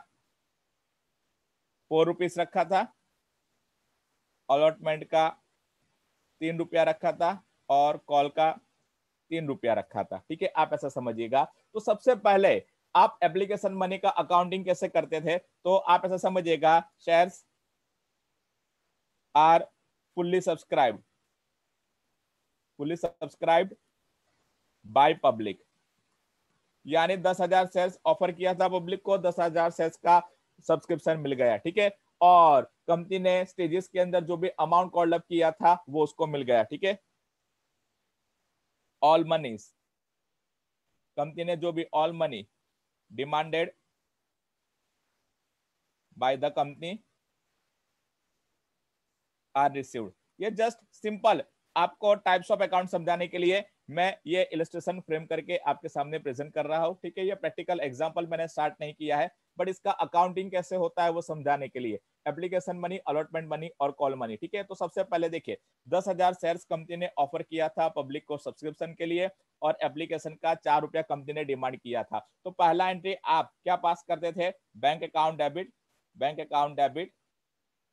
4 रुपीज रखा था, अलॉटमेंट का 3 रुपया रखा था और कॉल का 3 रुपया रखा था। ठीक है, आप ऐसा समझिएगा। तो सबसे पहले आप एप्लीकेशन मनी का अकाउंटिंग कैसे करते थे, तो आप ऐसा समझिएगा, shares are fully subscribed, fully subscribed by public, यानी 10,000 शेयर्स ऑफर किया था पब्लिक को, 10,000 शेयर्स का सब्सक्रिप्शन मिल गया। ठीक है, और कंपनी ने स्टेजेस के अंदर जो भी अमाउंट कॉल्ड अप किया था वो उसको मिल गया। ठीक है, ऑल मनीज, कंपनी ने जो भी all money demanded by the company are received. ये जस्ट सिंपल आपको टाइप्स ऑफ अकाउंट समझाने के लिए मैं ये इलस्ट्रेशन फ्रेम करके आपके सामने प्रेजेंट कर रहा हूं। ठीक है, ये प्रैक्टिकल एग्जांपल मैंने स्टार्ट नहीं किया है, बट इसका अकाउंटिंग कैसे होता है वो समझाने के लिए, एप्लीकेशन मनी, अलॉटमेंट मनी और कॉल मनी। ठीक है, तो सबसे पहले देखिए, 10,000 शेयर्स कंपनी ने ऑफर किया था पब्लिक को सब्सक्रिप्शन के लिए और एप्लीकेशन का 4 रुपया कंपनी ने डिमांड किया था। तो पहला एंट्री आप क्या पास करते थे, bank account debit, bank account debit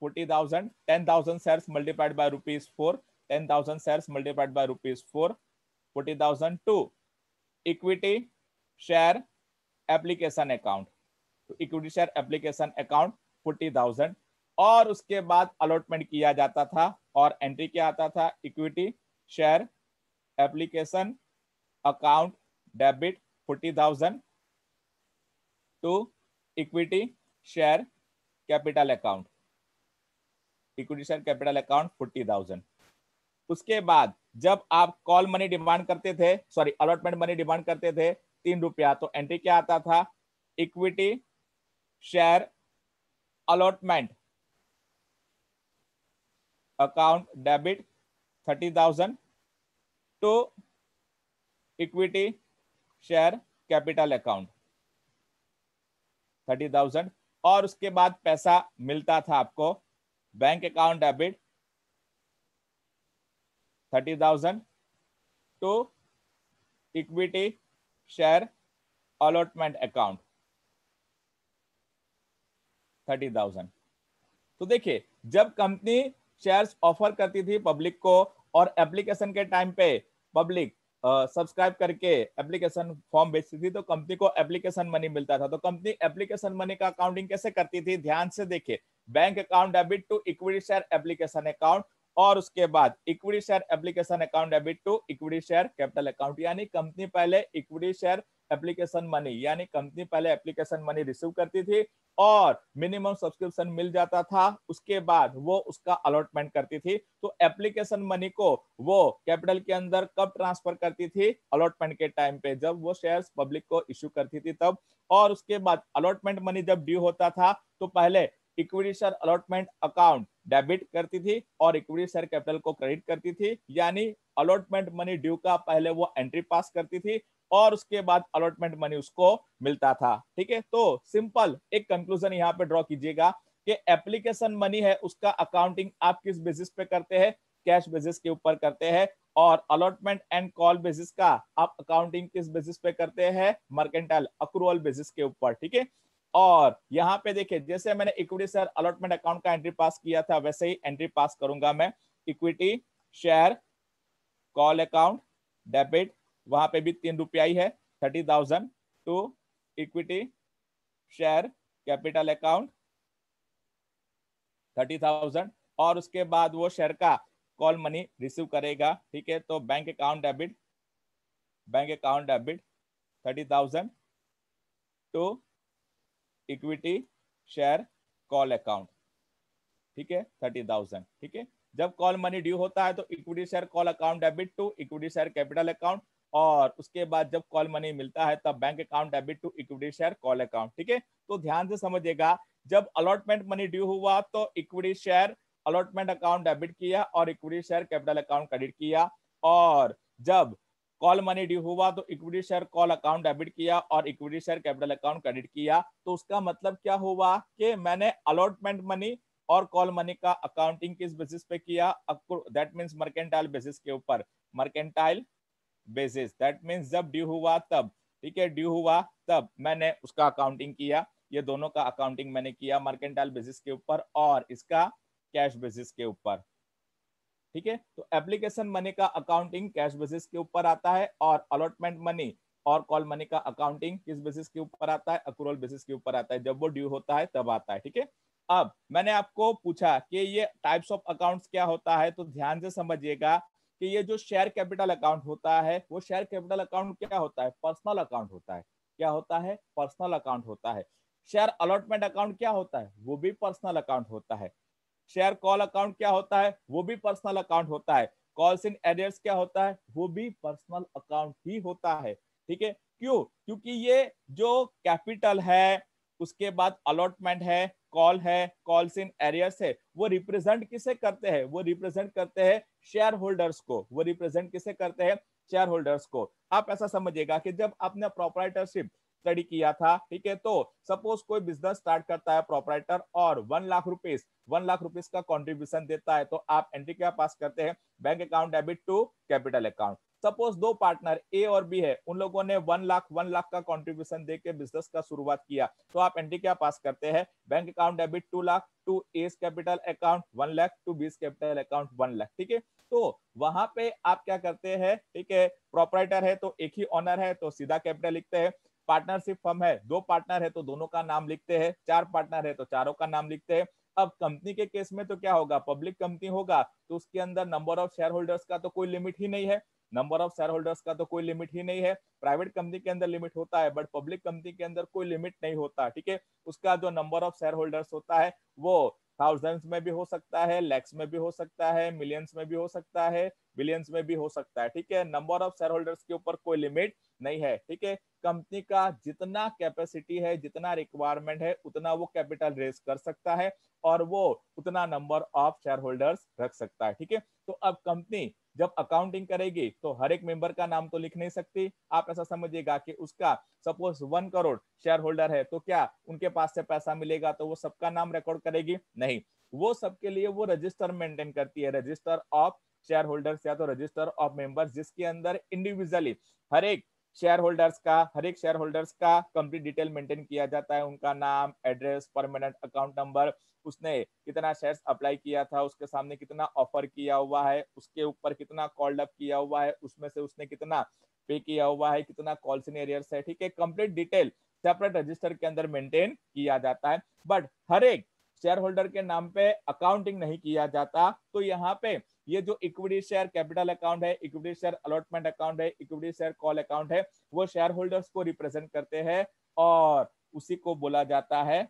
40,000, 10,000 shares multiplied by ₹4, 10,000 shares multiplied by ₹4, 40,000 to equity share application account, तो equity share application account 40,000, और उसके बाद अलॉटमेंट किया जाता था और एंट्री क्या आता था, equity share application account debit 40,000 to equity share capital account, equity share capital account 40,000। उसके बाद जब आप कॉल मनी डिमांड करते थे, सॉरी अलॉटमेंट मनी डिमांड करते थे 3 रुपया, तो एंट्री क्या आता था, equity share allotment account debit 30,000 to equity share capital account 30,000, और उसके बाद पैसा मिलता था आपको bank account debit 30,000 to equity share allotment account 30,000। तो देखिए, जब कंपनी शेयर्स ऑफर करती थी पब्लिक को और एप्लीकेशन के टाइम पे पब्लिक सब्सक्राइब करके एप्लीकेशन फॉर्म बेचती थी, तो कंपनी को एप्लीकेशन मनी मिलता था। तो कंपनी एप्लीकेशन मनी का अकाउंटिंग कैसे करती थी, ध्यान से देखिए, bank account debit to equity share application account, और उसके बाद equity share application account debit to equity share capital account, यानी कंपनी पहले इक्विटी शेयर एप्लीकेशन मनी, यानी कंपनी पहले एप्लीकेशन मनी रिसीव करती थी और मिनिमम सब्सक्रिप्शन मिल जाता था, उसके बाद वो उसका अलॉटमेंट करती थी। तो एप्लीकेशन मनी को वो कैपिटल के अंदर कब ट्रांसफर करती थी, अलॉटमेंट के टाइम पे, जब वो शेयर्स पब्लिक को इश्यू करती थी तब। और उसके बाद अलॉटमेंट मनी जब ड्यू होता था तो पहले equity share allotment account debit करती थी और इक्विटी शेयर कैपिटल को क्रेडिट करती थी, यानी अलॉटमेंट मनी ड्यू का पहले वो एंट्री पास करती थी और उसके बाद अलॉटमेंट मनी उसको मिलता था। ठीक है, तो सिंपल एक कंक्लूजन यहाँ पे ड्रॉ कीजिएगा कि एप्लीकेशन मनी है उसका अकाउंटिंग आप किस बेसिस पे करते हैं, कैश बेसिस के ऊपर करते हैं, और अलॉटमेंट एंड कॉल बेसिस का आप अकाउंटिंग किस बेसिस पे करते हैं, मर्केंटाइल अक्रूवल बेसिस के ऊपर, ठीक है। और यहाँ पे देखिए जैसे मैंने इक्विटी शेयर अलॉटमेंट अकाउंट का एंट्री पास किया था वैसे ही एंट्री पास करूंगा मैं equity share call account debit, वहां पे भी 3 रुपया ही है 30,000 to equity share capital account 30,000 और उसके बाद वो शेयर का कॉल मनी रिसीव करेगा, ठीक है। तो bank account debit 30,000 to equity share call account, ठीक है 30,000, ठीक है। जब कॉल मनी ड्यू होता है तो equity share call account debit to equity share capital account, और उसके बाद जब कॉल मनी मिलता है तब bank account debit to equity share call account, ठीक है। तो ध्यान से समझिएगा, जब अलॉटमेंट मनी ड्यू हुआ तो equity share allotment account debit किया और equity share capital account credit किया, और जब कॉल मनी ड्यू हुआ तो equity share call account debit किया और equity share capital account credit किया। तो उसका मतलब क्या हुआ कि मैंने अलॉटमेंट मनी और कॉल मनी का अकाउंटिंग किस बेसिस पे किया, दैट मींस मर्केंटाइल बेसिस के ऊपर, मर्केंटाइल बेसिस, दैट मींस जब ड्यू हुआ तब, ठीक है, ड्यू हुआ तब मैंने उसका अकाउंटिंग किया। ये दोनों का अकाउंटिंग मैंने किया मर्केंटाइल बेसिस के ऊपर और इसका कैश बेसिस के ऊपर, ठीक है। तो एप्लीकेशन मनी का अकाउंटिंग कैश बेसिस के ऊपर आता है और अलॉटमेंट मनी और कॉल मनी का अकाउंटिंग किस बेसिस के ऊपर आता है, अक्रूवल बेसिस के ऊपर आता है, जब वो ड्यू होता है तब आता है, ठीक है। अब मैंने आपको पूछा कि ये टाइप्स ऑफ अकाउंट्स क्या होता है, तो ध्यान से समझिएगा कि ये जो शेयर कैपिटल अकाउंट होता है वो शेयर कैपिटल अकाउंट क्या होता है, पर्सनल अकाउंट होता है। क्या होता है, पर्सनल अकाउंट होता है। शेयर अलॉटमेंट अकाउंट क्या होता है, वो भी पर्सनल अकाउंट होता है। शेयर कॉल अकाउंट क्या होता है, वो भी पर्सनल अकाउंट होता है। कॉल्स इन एरियर्स क्या होता है, वो भी पर्सनल अकाउंट ही होता है, ठीक है। क्यों, क्योंकि ये जो कैपिटल है, उसके बाद अलॉटमेंट है, कॉल है, कॉल्स इन एरियर्स है, वो रिप्रेजेंट किसे करते हैं, वो रिप्रेजेंट करते हैं शेयर होल्डर्स को। वो रिप्रेजेंट किसे करते हैं, शेयर होल्डर्स को। आप ऐसा समझिएगा कि जब आपने प्रोप्राइटरशिप स्टडी किया था, ठीक है, तो सपोज कोई बिजनेस स्टार्ट करता है प्रोप्राइटर और 1 लाख रुपीज का कंट्रीब्यूशन देता है, तो आप एंट्री क्या पास करते हैं, bank account debit to capital account. Suppose दो पार्टनर ए और बी है, उन लोगों ने 1 लाख का कंट्रीब्यूशन देके बिजनेस का शुरुआत किया, तो आप एंट्री क्या पास करते हैं, bank account debit 2 lakh to A's capital account 1 lakh to B's capital account 1 lakh, ठीक है। तो वहां पे आप क्या करते हैं, ठीक है, प्रोप्राइटर है तो एक ही ऑनर है तो सीधा कैपिटल लिखते हैं। पार्टनरशिप फर्म है, 2 पार्टनर है तो दोनों का नाम लिखते हैं। 4 पार्टनर है तो चारों का नाम लिखते हैं। अब कंपनी के केस में तो क्या होगा, पब्लिक कंपनी होगा तो उसके अंदर नंबर ऑफ शेयर होल्डर्स का तो कोई लिमिट ही नहीं है, नंबर ऑफ शेयर होल्डर्स का तो कोई लिमिट ही नहीं है। प्राइवेट कंपनी के अंदर लिमिट होता है बट पब्लिक कंपनी के अंदर कोई लिमिट नहीं होता, ठीक है। उसका जो नंबर ऑफ शेयर होल्डर्स होता है वो थाउजेंड्स में भी हो सकता है, लैक्स में भी हो सकता है, मिलियंस में भी हो सकता है, बिलियंस में भी हो सकता है, ठीक है। नंबर ऑफ शेयर होल्डर्स के ऊपर कोई लिमिट नहीं है, ठीक है। कंपनी का जितना कैपेसिटी है, जितना रिक्वायरमेंट है, उतना वो कैपिटल रेज कर सकता है और वो उतना नंबर ऑफ शेयर होल्डर्स रख सकता है, ठीक है। तो अब कंपनी जब अकाउंटिंग करेगी तो हर एक मेंबर का नाम तो लिख नहीं सकती। आप ऐसा समझिएगा कि उसका सपोज 1 करोड़ शेयर होल्डर है तो क्या उनके पास से पैसा मिलेगा तो वो सबका नाम रिकॉर्ड करेगी, नहीं। वो सबके लिए वो रजिस्टर मेंटेन करती है, रजिस्टर ऑफ शेयर होल्डर्स या तो रजिस्टर ऑफ मेंबर्स, जिसके अंदर इंडिविजुअली हर एक शेयर होल्डर्स का कंप्लीट डिटेल मेंटेन किया जाता है। उनका नाम, एड्रेस, परमानेंट अकाउंट नंबर, उसने कितना शेयर्स अप्लाई किया था, उसके सामने कितना ऑफर किया हुआ है, उसके ऊपर कितना कॉल्ड अप किया हुआ है, उसमें से उसने कितना पे किया हुआ है, कितना कॉल्स इन एरियर्स है, ठीक है। कंप्लीट डिटेल सेपरेट रजिस्टर के अंदर मेंटेन किया जाता है, बट हर एक शेयर होल्डर के नाम पे अकाउंटिंग नहीं किया जाता। तो यहाँ पे ये जो इक्विटी शेयर कैपिटल अकाउंट है, इक्विटी शेयर अलॉटमेंट अकाउंट है, इक्विटी शेयर कॉल अकाउंट है, वो शेयर होल्डर्स को रिप्रेजेंट करते हैं और उसी को बोला जाता है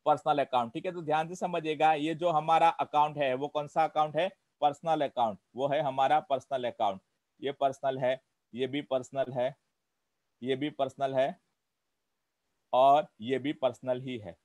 पर्सनल अकाउंट, ठीक है। तो ध्यान से समझिएगा, ये जो हमारा अकाउंट है वो कौन सा अकाउंट है, पर्सनल अकाउंट, वो है हमारा पर्सनल अकाउंट। ये पर्सनल है, ये भी पर्सनल है, ये भी पर्सनल है और ये भी पर्सनल ही है,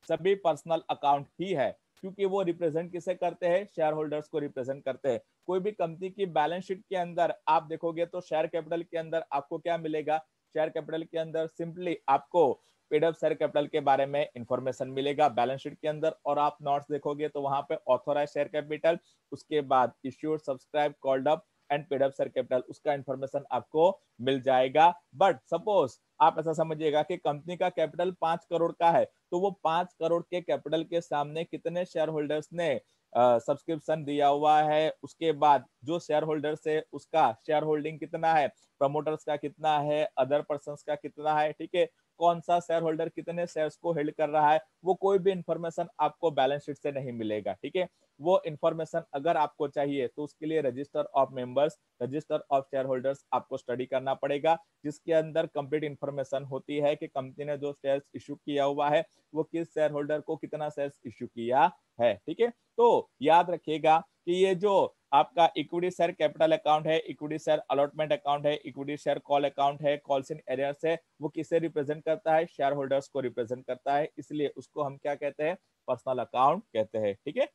सभी पर्सनल अकाउंट ही है, क्योंकि वो रिप्रेजेंट किसे करते हैं, शेयर होल्डर्स को रिप्रेजेंट करते हैं। कोई भी कंपनी की बैलेंस शीट के अंदर आप देखोगे तो शेयर कैपिटल के अंदर आपको क्या मिलेगा, शेयर कैपिटल के अंदर सिंपली आपको पेड अप शेयर कैपिटल के बारे में इंफॉर्मेशन मिलेगा बैलेंस शीट के अंदर, और आप नोट्स देखोगे तो वहां पे ऑथोराइज शेयर कैपिटल, उसके बाद issued, subscribe, called up and paid up share capital, उसका इंफॉर्मेशन आपको मिल जाएगा। बट सपोज आप ऐसा समझिएगा कि कंपनी का कैपिटल 5 करोड़ का है, तो वो 5 करोड़ के कैपिटल के सामने कितने शेयर होल्डर्स ने सब्सक्रिप्शन दिया हुआ है, उसके बाद जो शेयर होल्डर्स है उसका शेयर होल्डिंग कितना है, प्रमोटर्स का कितना है, अदर पर्सन का कितना है, ठीक है, कौन सा शेयर होल्डर कितने शेयर्स को होल्ड कर रहा है, वो कोई भी इंफॉर्मेशन आपको बैलेंस शीट से नहीं मिलेगा। ठीक है, वो इंफॉर्मेशन अगर आपको चाहिए तो उसके लिए register of members, register of share holders आपको स्टडी करना पड़ेगा, जिसके अंदर कंप्लीट इंफॉर्मेशन होती है कि कंपनी ने जो शेयर्स इश्यू किया हुआ है वो किस शेयर होल्डर को कितना शेयर्स इश्यू किया है। ठीक है, तो याद रखिएगा कि ये जो आपका इक्विटी शेयर कैपिटल अकाउंट है, इक्विटी शेयर अलॉटमेंट अकाउंट है, इक्विटी शेयर कॉल अकाउंट है, कॉल्स इन एरियर्स है, वो किसे रिप्रेजेंट करता है, शेयर होल्डर्स को रिप्रेजेंट करता है, इसलिए उसको हम क्या कहते हैं, पर्सनल अकाउंट कहते हैं। ठीक है,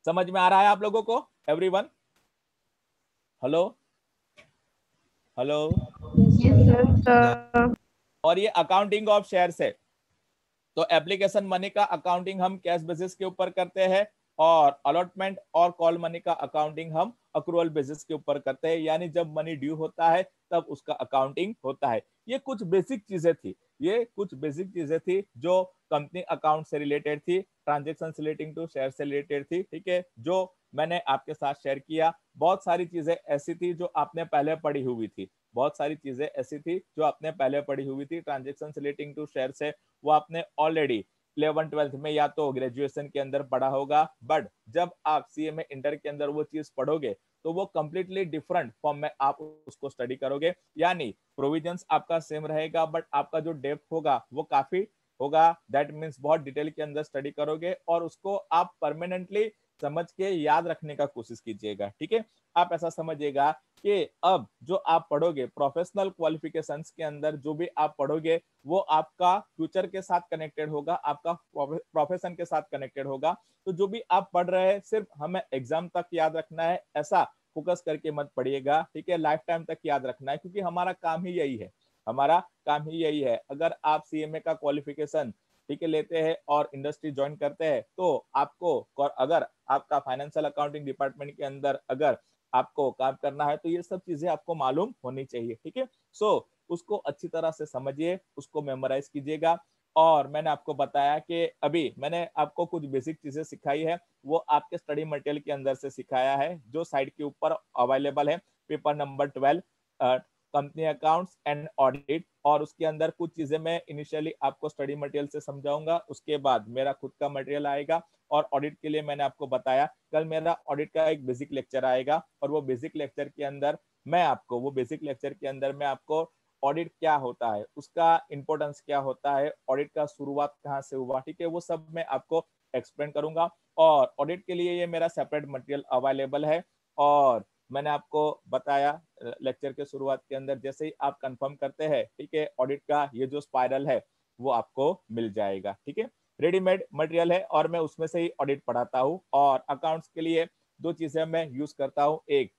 समझ में आ रहा है आप लोगों को everyone? Hello hello. Yes, sir. और ये अकाउंटिंग ऑफ शेयर्स है, तो एप्लीकेशन मनी का अकाउंटिंग हम कैश बेसिस के ऊपर करते हैं, और अलॉटमेंट और कॉल मनी का अकाउंटिंग हम अक्रूवल बेसिस के ऊपर करते हैं, यानी जब मनी ड्यू होता है तब उसका अकाउंटिंग होता है। ये कुछ बेसिक चीजें थी, ये कुछ बेसिक चीजें थी जो कंपनी अकाउंट से रिलेटेड थी, ट्रांजेक्शन रिलेटिंग टू शेयर से रिलेटेड थी। ठीक है, जो मैंने आपके साथ शेयर किया, बहुत सारी चीजें ऐसी थी जो आपने पहले पढ़ी हुई थी, बहुत सारी चीजें ऐसी थी जो आपने पहले पढ़ी हुई थी, ट्रांजेक्शन रिलेटिंग टू शेयर से वो आपने ऑलरेडी 11th-12th में या तो ग्रेजुएशन के अंदर पढ़ा होगा, बट जब आप सीएमए इंटर के अंदर वो चीज पढ़ोगे तो वो कंप्लीटली डिफरेंट फॉर्म में आप उसको स्टडी करोगे, यानी प्रोविजंस आपका सेम रहेगा बट आपका जो डेप्थ होगा वो काफी होगा। दैट मीन्स बहुत डिटेल के अंदर स्टडी करोगे और उसको आप परमानेंटली समझ के याद रखने का कोशिश कीजिएगा। ठीक है, आप ऐसा समझिएगा कि अब जो आप पढ़ोगे प्रोफेशनल क्वालिफिकेशंस के अंदर जो भी आप पढ़ोगे वो आपका फ्यूचर के साथ कनेक्टेड होगा, आपका प्रोफेशन के साथ कनेक्टेड होगा। तो जो भी आप पढ़ रहे हैं सिर्फ हमें एग्जाम तक याद रखना है, ऐसा फोकस करके मत पढ़िएगा। ठीक है, लाइफ टाइम तक याद रखना है, क्योंकि हमारा काम ही यही है, हमारा काम ही यही है। अगर आप सीएमए का क्वालिफिकेशन ठीक है लेते हैं और इंडस्ट्री ज्वाइन करते हैं तो आपको, और अगर आपका फाइनेंशियल अकाउंटिंग डिपार्टमेंट के अंदर अगर आपको काम करना है तो ये सब चीजें आपको मालूम होनी चाहिए। ठीक है, सो उसको अच्छी तरह से समझिए, उसको मेमोराइज कीजिएगा। और मैंने आपको बताया कि अभी मैंने आपको कुछ बेसिक चीजें सिखाई है, वो आपके स्टडी मटेरियल के अंदर से सिखाया है, जो साइट के ऊपर अवेलेबल है, paper number 12 company accounts and audit. और उसके अंदर कुछ चीजें मैं इनिशियली आपको स्टडी मटेरियल से समझाऊंगा, उसके बाद मेरा खुद का मटेरियल आएगा। और ऑडिट के लिए मैंने आपको बताया कल मेरा ऑडिट का एक बेसिक लेक्चर आएगा, और वो बेसिक लेक्चर के अंदर मैं आपको ऑडिट क्या होता है, उसका इंपॉर्टेंस क्या होता है, ऑडिट का शुरुआत कहाँ से हुआ, ठीक है, वो सब मैं आपको एक्सप्लेन करूंगा। और ऑडिट के लिए ये मेरा सेपरेट मटेरियल अवेलेबल है। और मैंने आपको बताया लेक्चर के शुरुआत के अंदर, जैसे ही आप कंफर्म करते हैं, ठीक है, ऑडिट का ये जो स्पाइरल है वो आपको मिल जाएगा। ठीक है, रेडीमेड मटेरियल है और मैं उसमें से ही ऑडिट पढ़ाता हूँ। और अकाउंट्स के लिए दो चीजें मैं यूज करता हूँ, एक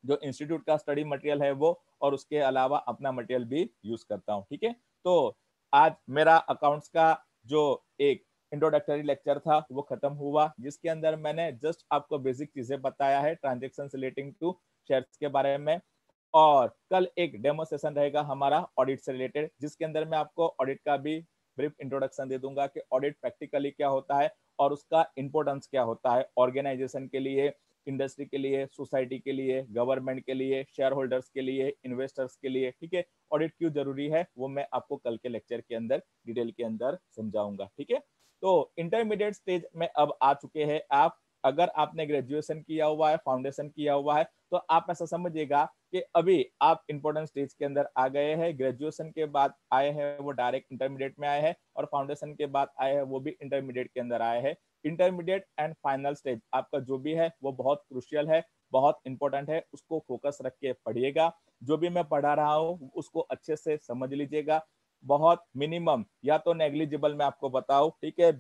जो इंस्टीट्यूट का स्टडी मटेरियल है वो, और उसके अलावा अपना मटेरियल भी यूज करता हूँ। ठीक है, तो आज मेरा अकाउंट्स का जो एक इंट्रोडक्टरी लेक्चर था वो खत्म हुआ, जिसके अंदर मैंने जस्ट आपको बेसिक चीजें बताया है ट्रांजेक्शन रिलेटिंग टू शेयर्स के बारे में। और कल एक डेमो सेशन रहेगा हमारा ऑडिट से रिलेटेड, जिसके अंदर मैं आपको ऑडिट का भी ब्रीफ इंट्रोडक्शन दे दूंगा कि ऑडिट प्रैक्टिकली क्या होता है और उसका इंपॉर्टेंस क्या होता है ऑर्गेनाइजेशन के लिए, इंडस्ट्री के लिए, सोसाइटी के लिए, गवर्नमेंट के लिए, शेयर होल्डर्स के लिए, इन्वेस्टर्स के लिए। ठीक है, ऑडिट क्यों जरूरी है वो मैं आपको कल के लेक्चर के अंदर डिटेल के अंदर समझाऊंगा। ठीक है, तो इंटरमीडिएट स्टेज में अब आ चुके हैं आप। अगर आपने ग्रेजुएशन किया हुआ है, फाउंडेशन किया हुआ है, तो आप ऐसा समझिएगा कि अभी आप इंपॉर्टेंट स्टेज के अंदर आ गए हैं। ग्रेजुएशन के बाद आए हैं वो डायरेक्ट इंटरमीडिएट में आए हैं, और फाउंडेशन के बाद आए हैं वो भी इंटरमीडिएट के अंदर आए हैं। इंटरमीडिएट एंड फाइनल स्टेज आपका जो भी है वो बहुत क्रूशियल है, बहुत इंपॉर्टेंट है, उसको फोकस रख के पढ़िएगा। जो भी मैं पढ़ा रहा हूँ उसको अच्छे से समझ लीजिएगा। बहुत मिनिमम या तो नेग्लिजिबल मैं आपको बताऊं, ठीक है,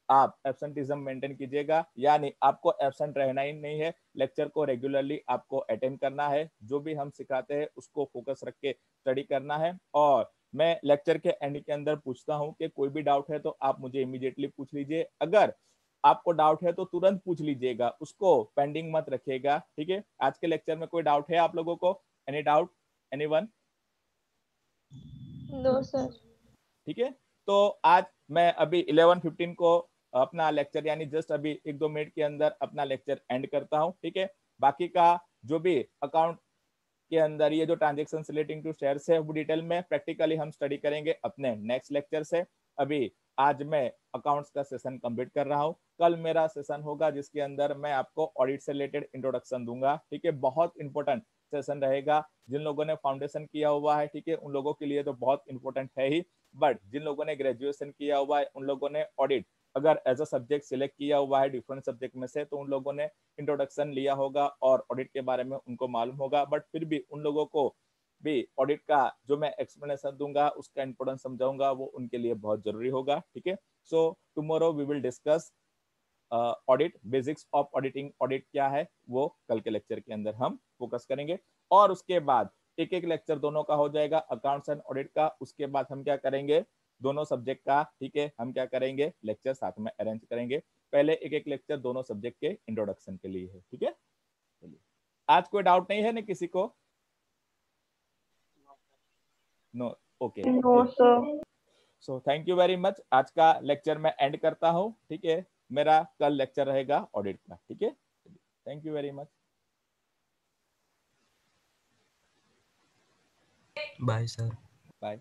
आप एब्सेंटिज्म मेंटेन कीजिएगा, यानी आपको एब्सेंट रहना ही नहीं है। लेक्चर को रेगुलरली आपको अटेंड करना है, जो भी हम सिखाते हैं उसको फोकस रख के स्टडी करना है। और मैं लेक्चर के एंड के अंदर पूछता हूं कि कोई भी डाउट है तो आप मुझे इमीडिएटली पूछ लीजिए। अगर आपको डाउट है तो तुरंत पूछ लीजिएगा, उसको पेंडिंग मत रखिएगा, ठीक है। आज के लेक्चर में कोई डाउट है आप लोगों को? Any doubt, anyone? No sir. ठीक है, तो आज मैं अभी 11:15 को अपना लेक्चर यानी जस्ट अभी 1-2 मिनट के अंदर अपना लेक्चर एंड करता हूं, ठीक है। बाकी का जो भी अकाउंट के अंदर ये जो ट्रांजेक्शन रिलेटिंग टू शेयर्स है वो डिटेल में प्रैक्टिकली हम स्टडी करेंगे अपने नेक्स्ट लेक्चर से। अभी आज मैं अकाउंट्स का सेशन कंप्लीट कर रहा हूँ, कल मेरा सेशन होगा जिसके अंदर मैं आपको ऑडिट से रिलेटेड इंट्रोडक्शन दूंगा, ठीक है। बहुत इंपॉर्टेंट सेशन रहेगा, जिन लोगों ने फाउंडेशन किया हुआ है, ठीक है, उन लोगों के लिए तो बहुत इंपॉर्टेंट है ही, बट जिन लोगों ने ग्रेजुएशन किया हुआ है, उन लोगों ने ऑडिट अगर एज अ सब्जेक्ट सिलेक्ट किया हुआ है डिफरेंट सब्जेक्ट में से, तो उन लोगों ने इंट्रोडक्शन लिया होगा और ऑडिट के बारे में उनको मालूम होगा। बट फिर भी उन लोगों को भी ऑडिट का जो मैं एक्सप्लेनेशन दूंगा, उसका इंपोर्टेंस समझाऊंगा, वो उनके लिए बहुत जरूरी होगा, ठीक है। So tomorrow we will discuss audit, basics of auditing, audit क्या है वो कल के लेक्चर के अंदर हम फोकस करेंगे। और उसके बाद एक एक लेक्चर दोनों का हो जाएगा, अकाउंट्स एंड ऑडिट का। उसके बाद हम क्या करेंगे, दोनों सब्जेक्ट का, ठीक है, हम क्या करेंगे, लेक्चर साथ में अरेंज करेंगे। पहले एक एक लेक्चर दोनों सब्जेक्ट के इंट्रोडक्शन के लिए है, ठीक है। चलिए, आज कोई डाउट नहीं है ना किसी को? No, okay. No sir. So thank you very much, आज का लेक्चर मैं एंड करता हूँ, ठीक है। मेरा कल लेक्चर रहेगा ऑडिट का, ठीक है। Thank you very much, bye sir. Bye.